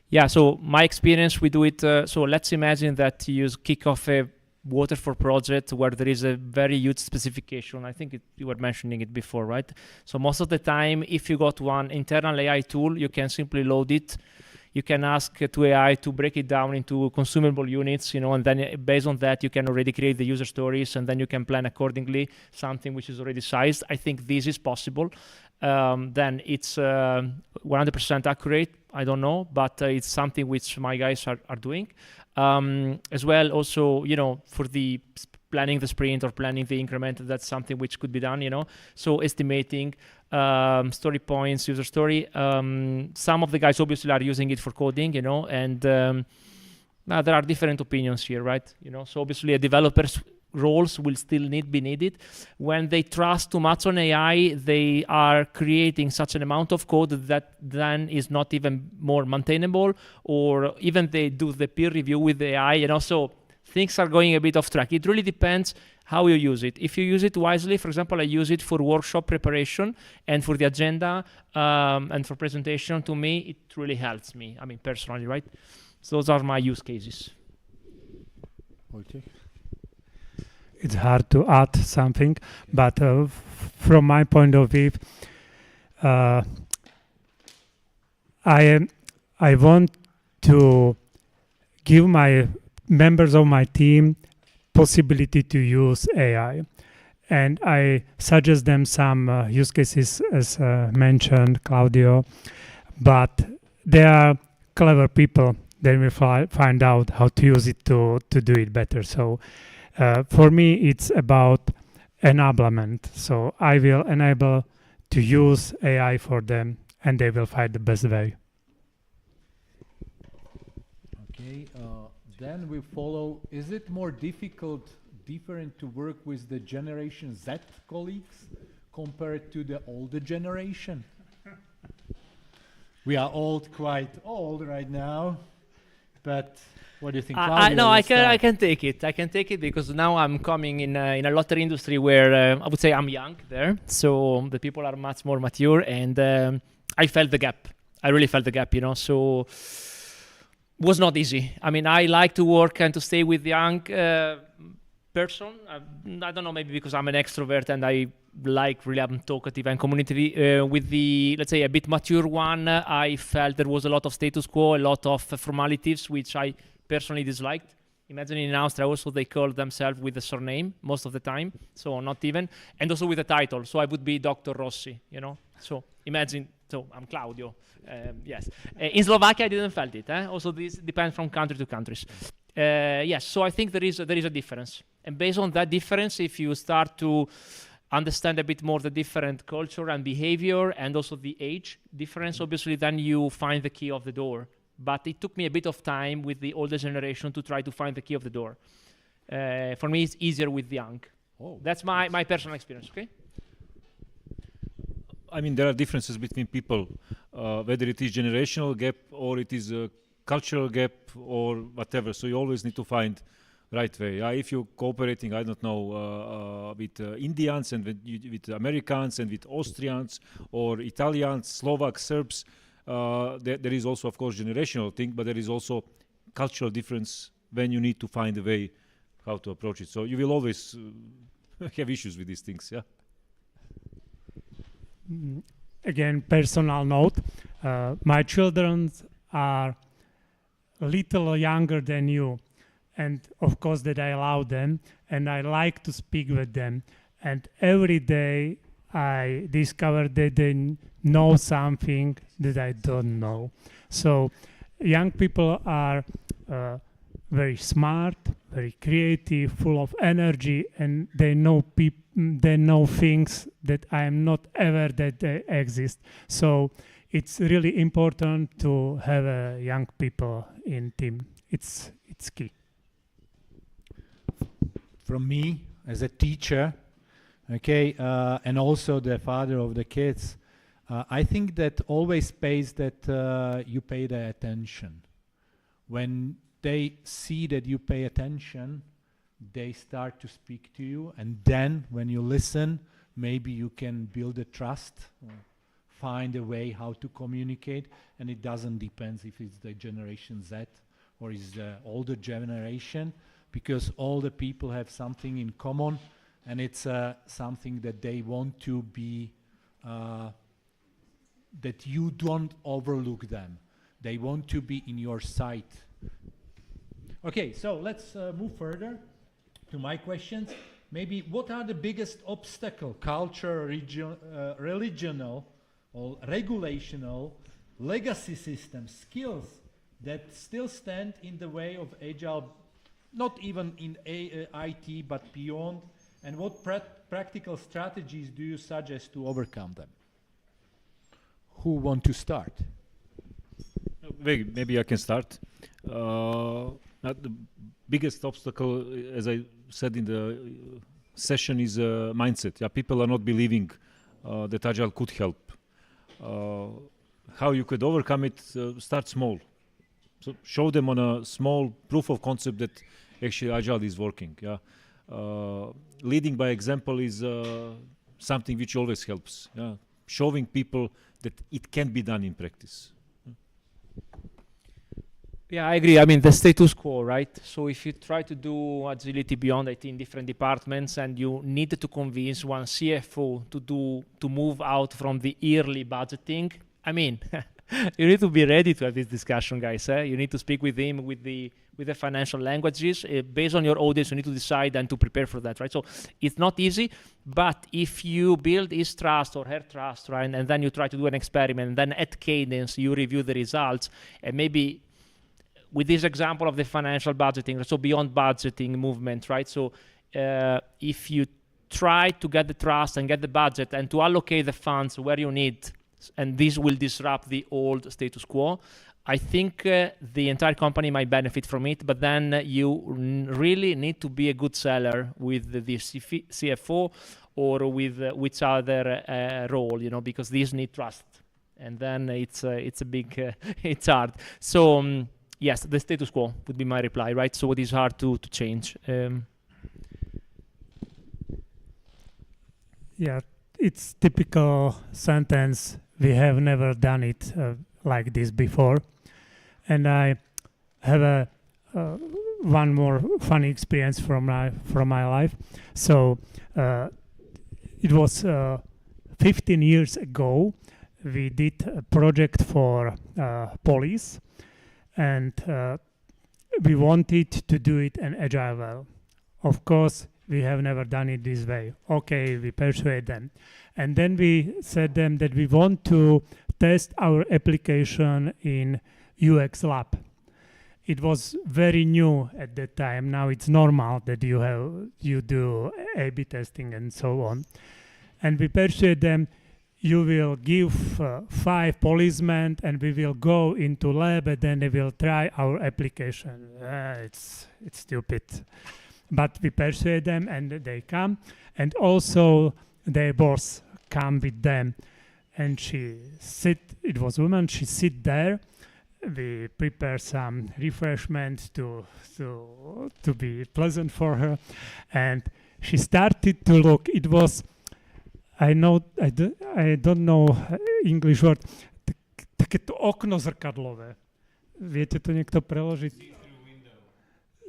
Yeah, so my experience, we do it. So let's imagine that you kick off a waterfall project where there is a very huge specification. I think you were mentioning it before, right? So most of the time, if you got one internal AI tool, you can simply load it you can ask to AI to break it down into consumable units, and then based on that, you can already create the user stories, and then you can plan accordingly something which is already sized. I think this is possible. Then it's 100% accurate. I don't know, but it's something which my guys are doing. As well, also, for the planning the sprint or planning the increment, that's something which could be done, So estimating story points, user story. Some of the guys obviously are using it for coding, and now there are different opinions here, right? So obviously a developer's roles will still be needed. When they trust too much on AI, they are creating such an amount of code that then is not even more maintainable, or even they do the peer review with the AI, so things are going a bit off track. It really depends how you use it. If you use it wisely, for example, I use it for workshop preparation and for the agenda and for presentation. To me, it really helps me, personally, right? So those are my use cases. Okay. It's hard to add something, but from my point of view, I want to give my members of my team possibility to use AI, and I suggest them some use cases, as mentioned Claudio, but they are clever people. They will find out how to use it to do it better. So for me, it's about enablement. So I will enable to use AI for them, and they will find the best way. Okay, then we follow, is it more different to work with the Generation Z colleagues compared to the older generation? We are quite old right now, but what do you think? No, I can take it. I can take it because now I'm coming in a lottery industry where I would say I'm young there. So the people are much more mature, and I felt the gap. I really felt the gap, so was not easy. I like to work and to stay with young person. I don't know, maybe because I'm an extrovert and I really I'm talkative and communicative. With the, let's say, a bit mature one, I felt there was a lot of status quo, a lot of formalities, which I personally disliked. Imagine in Austria also they call themselves with a surname most of the time, so not even, and also with a title. So I would be Dr. Rossi, So imagine, so I'm Claudio. Yes. In Slovakia, I didn't felt it. Also, this depends from country to countries. Yes, so I think there is a difference. And based on that difference, if you start to understand a bit more the different culture and behavior and also the age difference, obviously, then you find the key of the door. But it took me a bit of time with the older generation to try to find the key of the door. For me, it's easier with the young. Oh, that's my personal experience, okay? There are differences between people, whether it is generational gap or it is a cultural gap or whatever. So you always need to find right way. If you're cooperating, I don't know, with Indians and with Americans and with Austrians or Italians, Slovaks, Serbs, there is also, of course, generational thing, but there is also cultural difference when you need to find a way how to approach it. So you will always have issues with these things, yeah. Again, personal note, my children are a little younger than you, and of course that I allow them, and I like to speak with them, and every day I discover that they know something that I don't know. So young people are very smart, very creative, full of energy, and they know things that I am not aware that they exist. So it's really important to have young people in team. It's key. From me, as a teacher, okay, and also the father of the kids, I think that always pays that you pay the attention. When they see that you pay attention, they start to speak to you, and then when you listen, maybe you can build a trust, find a way how to communicate, and it doesn't depend if it's the Generation Z or is the older generation, because all the people have something in common, and it's something that they want to be, that you don't overlook them. They want to be in your sight. Okay, so let's move further to my questions. Maybe what are the biggest obstacle, culture, religional, or regulational, legacy systems, skills that still stand in the way of Agile, not even in IT, but beyond? And what practical strategies do you suggest to overcome them? Who want to start? Maybe I can start. The biggest obstacle, as I said in the session, is mindset. Yeah, people are not believing that Agile could help. How you could overcome it? Start small. So show them on a small proof of concept that actually Agile is working. Yeah, leading by example is something which always helps. Yeah, showing people that it can be done in practice. Yeah, I agree. I mean, the status quo, right? So if you try to do agility beyond IT in different departments and you need to convince one CFO to move out from the yearly budgeting, I mean, you need to be ready to have this discussion, guys. You need to speak with him with the financial languages. Based on your audience, you need to decide and to prepare for that, right? So it's not easy, but if you build his trust or her trust, right, and then you try to do an experiment, and then at cadence you review the results, and maybe with this example of the financial budgeting, so beyond budgeting movement, right? So if you try to get the trust and get the budget and to allocate the funds where you need, and this will disrupt the old status quo, I think the entire company might benefit from it, but then you really need to be a good seller with the CFO or with which other role, you know, because these need trust. And then it's a big, it's hard. So, yes, the status quo would be my reply, right? So it is hard to change. Yeah, it's typical sentence. We have never done it like this before. And I have one more funny experience from my life. So it was 15 years ago. We did a project for police. And we wanted to do it in Agile way. Of course, we have never done it this way. Okay, we persuade them. And then we said them that we want to test our application in UX lab. It was very new at that time. Now it's normal that you do A/B testing and so on. And we persuade them, you will give 5 policemen and we will go into lab and then they will try our application. It's stupid. But we persuade them and they come. And also their boss come with them. And it was a woman, she sit there. We prepare some refreshment to be pleasant for her. And she started to look. It was, I don't know English word, takéto okno zrkadlové. Viete to niekto preložiť?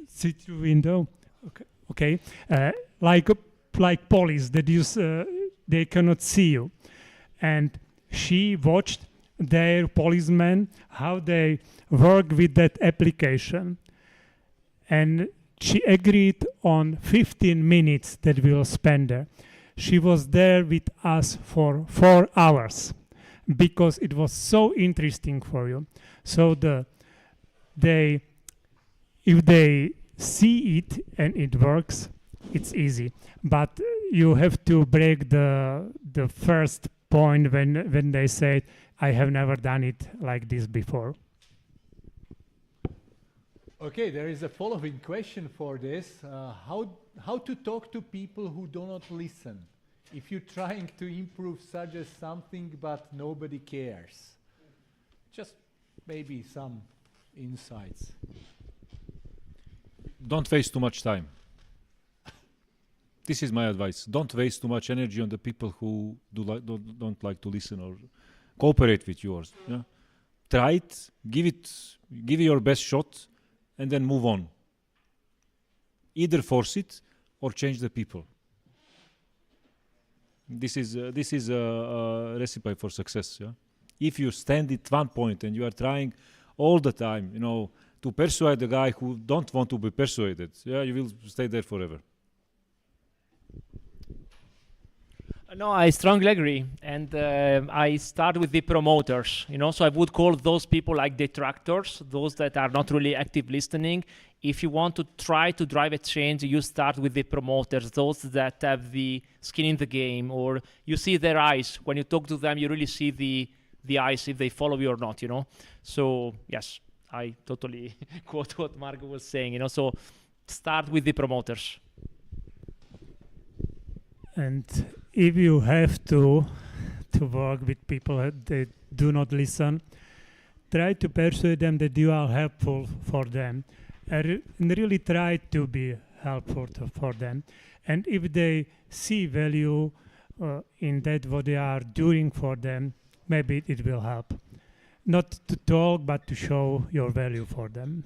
See through window. Okay. Like police that they cannot see you. And she watched their policemen, how they work with that application. And she agreed on 15 minutes that we will spend there. She was there with us for 4 hours because it was so interesting for you. So if they see it and it works, it's easy. But you have to break the first point when they say, I have never done it like this before. Okay, there is a following question for this. How to talk to people who do not listen? If you're trying to improve, suggest something, but nobody cares. Just maybe some insights. Don't waste too much time. This is my advice. Don't waste too much energy on the people who don't like to listen or cooperate with yours. Yeah? Try it, give it your best shot, and then move on. Either force it or change the people. This is a recipe for success. Yeah? If you stand at one point and you are trying, all the time, to persuade the guy who don't want to be persuaded. Yeah, you will stay there forever. No, I strongly agree, and I start with the promoters. So I would call those people like detractors, those that are not really active listening. If you want to try to drive a change, you start with the promoters, those that have the skin in the game, or you see their eyes. When you talk to them, you really see the eyes if they follow you or not. So yes, I totally quote what Marco was saying. So start with the promoters. And if you have to work with people that do not listen, try to persuade them that you are helpful for them, and really try to be helpful for them. And if they see value in that what they are doing for them, maybe it will help. Not to talk, but to show your value for them.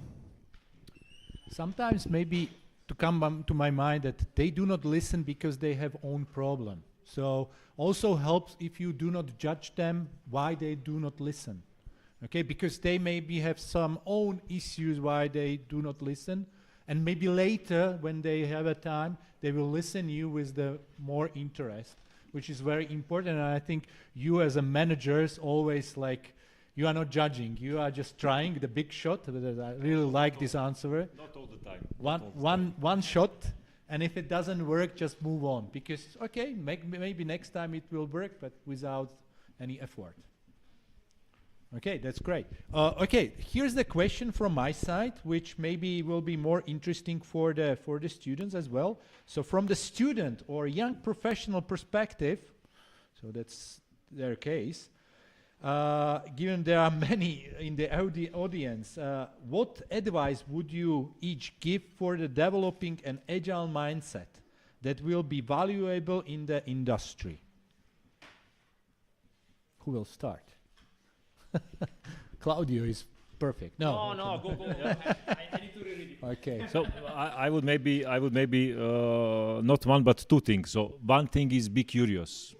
Sometimes maybe to come to my mind that they do not listen because they have own problem. So also helps if you do not judge them why they do not listen. Okay, because they maybe have some own issues why they do not listen, and maybe later when they have a time they will listen you with the more interest, which is very important. And I think you as a managers always like, you are not judging, you are just trying the big shot. I really like this answer. Not all the time. One shot, and if it doesn't work, just move on. Because, okay, maybe next time it will work, but without any effort. Okay, that's great. Okay, here's the question from my side, which maybe will be more interesting for the students as well. So from the student or young professional perspective, so that's their case, given there are many in the audience, what advice would you each give for the developing an agile mindset that will be valuable in the industry? Who will start? Claudio is perfect. No, go. I need to read it. Okay. So I would maybe not one but two things. So one thing is be curious.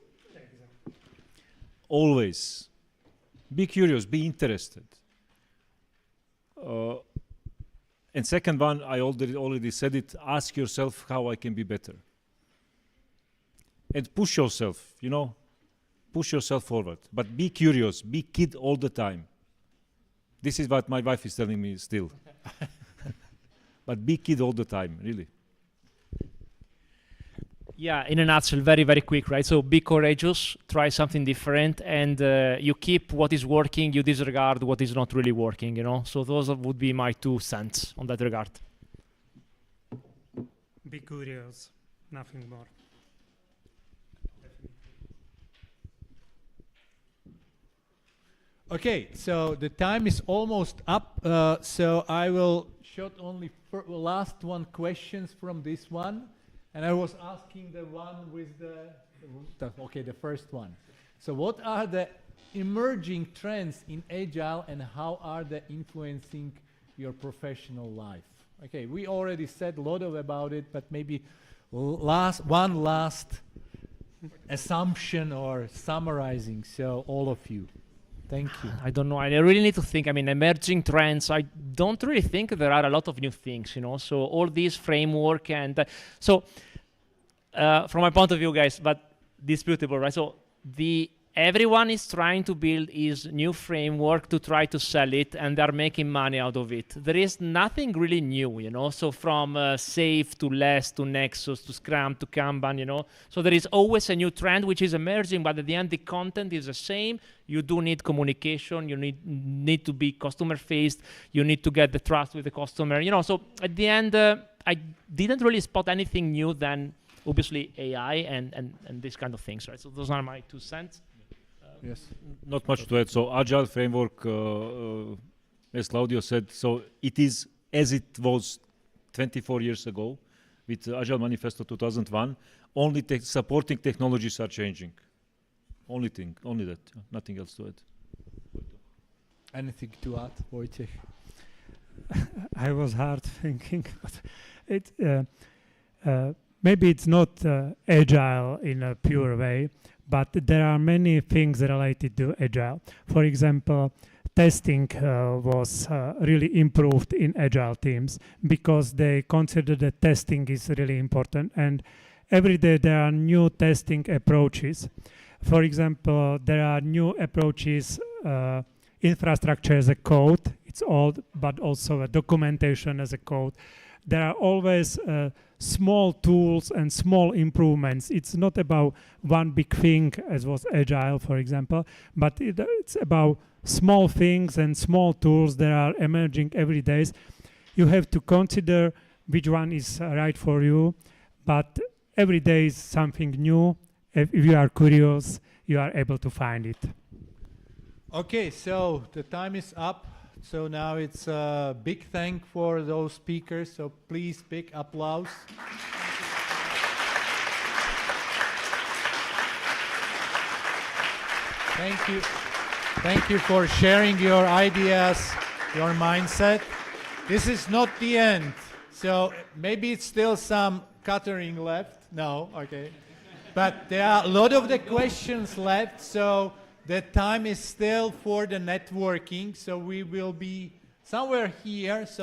Always. Be curious, be interested. And second one, I already said it, ask yourself how I can be better. And push yourself, push yourself forward. But be curious, be kid all the time. This is what my wife is telling me still. But be kid all the time, really. Yeah, in a nutshell, very, very quick, right? So be courageous, try something different, and you keep what is working, you disregard what is not really working, So those would be my 2 cents on that regard. Be curious, nothing more. Okay, so the time is almost up, so I will shot only last one questions from this one, and I was asking the one with the first one. So what are the emerging trends in Agile and how are they influencing your professional life? Okay, we already said a lot about it, but maybe one last assumption or summarizing, so all of you. Thank you. I don't know. I really need to think. I mean, emerging trends. I don't really think there are a lot of new things, So all these framework and from my point of view, guys, but disputable, right? So everyone is trying to build his new framework to try to sell it, and they're making money out of it. There is nothing really new, So from Safe to Less to Nexus to Scrum to Kanban, So there is always a new trend which is emerging, but at the end the content is the same. You do need communication. You need to be customer faced. You need to get the trust with the customer. So at the end, I didn't really spot anything new than obviously AI and these kind of things, right? So those are my 2 cents. Yes. Not much to add. So Agile framework, as Claudio said, so it is as it was 24 years ago with Agile Manifesto 2001. Only supporting technologies are changing. Only that. Nothing else to add. Anything to add, Wojciech? I was hard thinking, but maybe it's not agile in a pure way, but there are many things related to agile. For example, testing was really improved in agile teams because they consider that testing is really important, and every day there are new testing approaches. For example, there are new approaches, infrastructure as a code, it's old, but also a documentation as a code. There are always small tools and small improvements. It's not about one big thing, as was Agile, for example, but it's about small things and small tools that are emerging every day. You have to consider which one is right for you, but every day is something new. If you are curious, you are able to find it. Okay, so the time is up. So now it's a big thank for those speakers. So please, big applause. Thank you. Thank you for sharing your ideas, your mindset. This is not the end. So maybe it's still some catering left. No, okay. But there are a lot of the questions left, so the time is still for the networking. So we will be somewhere here. So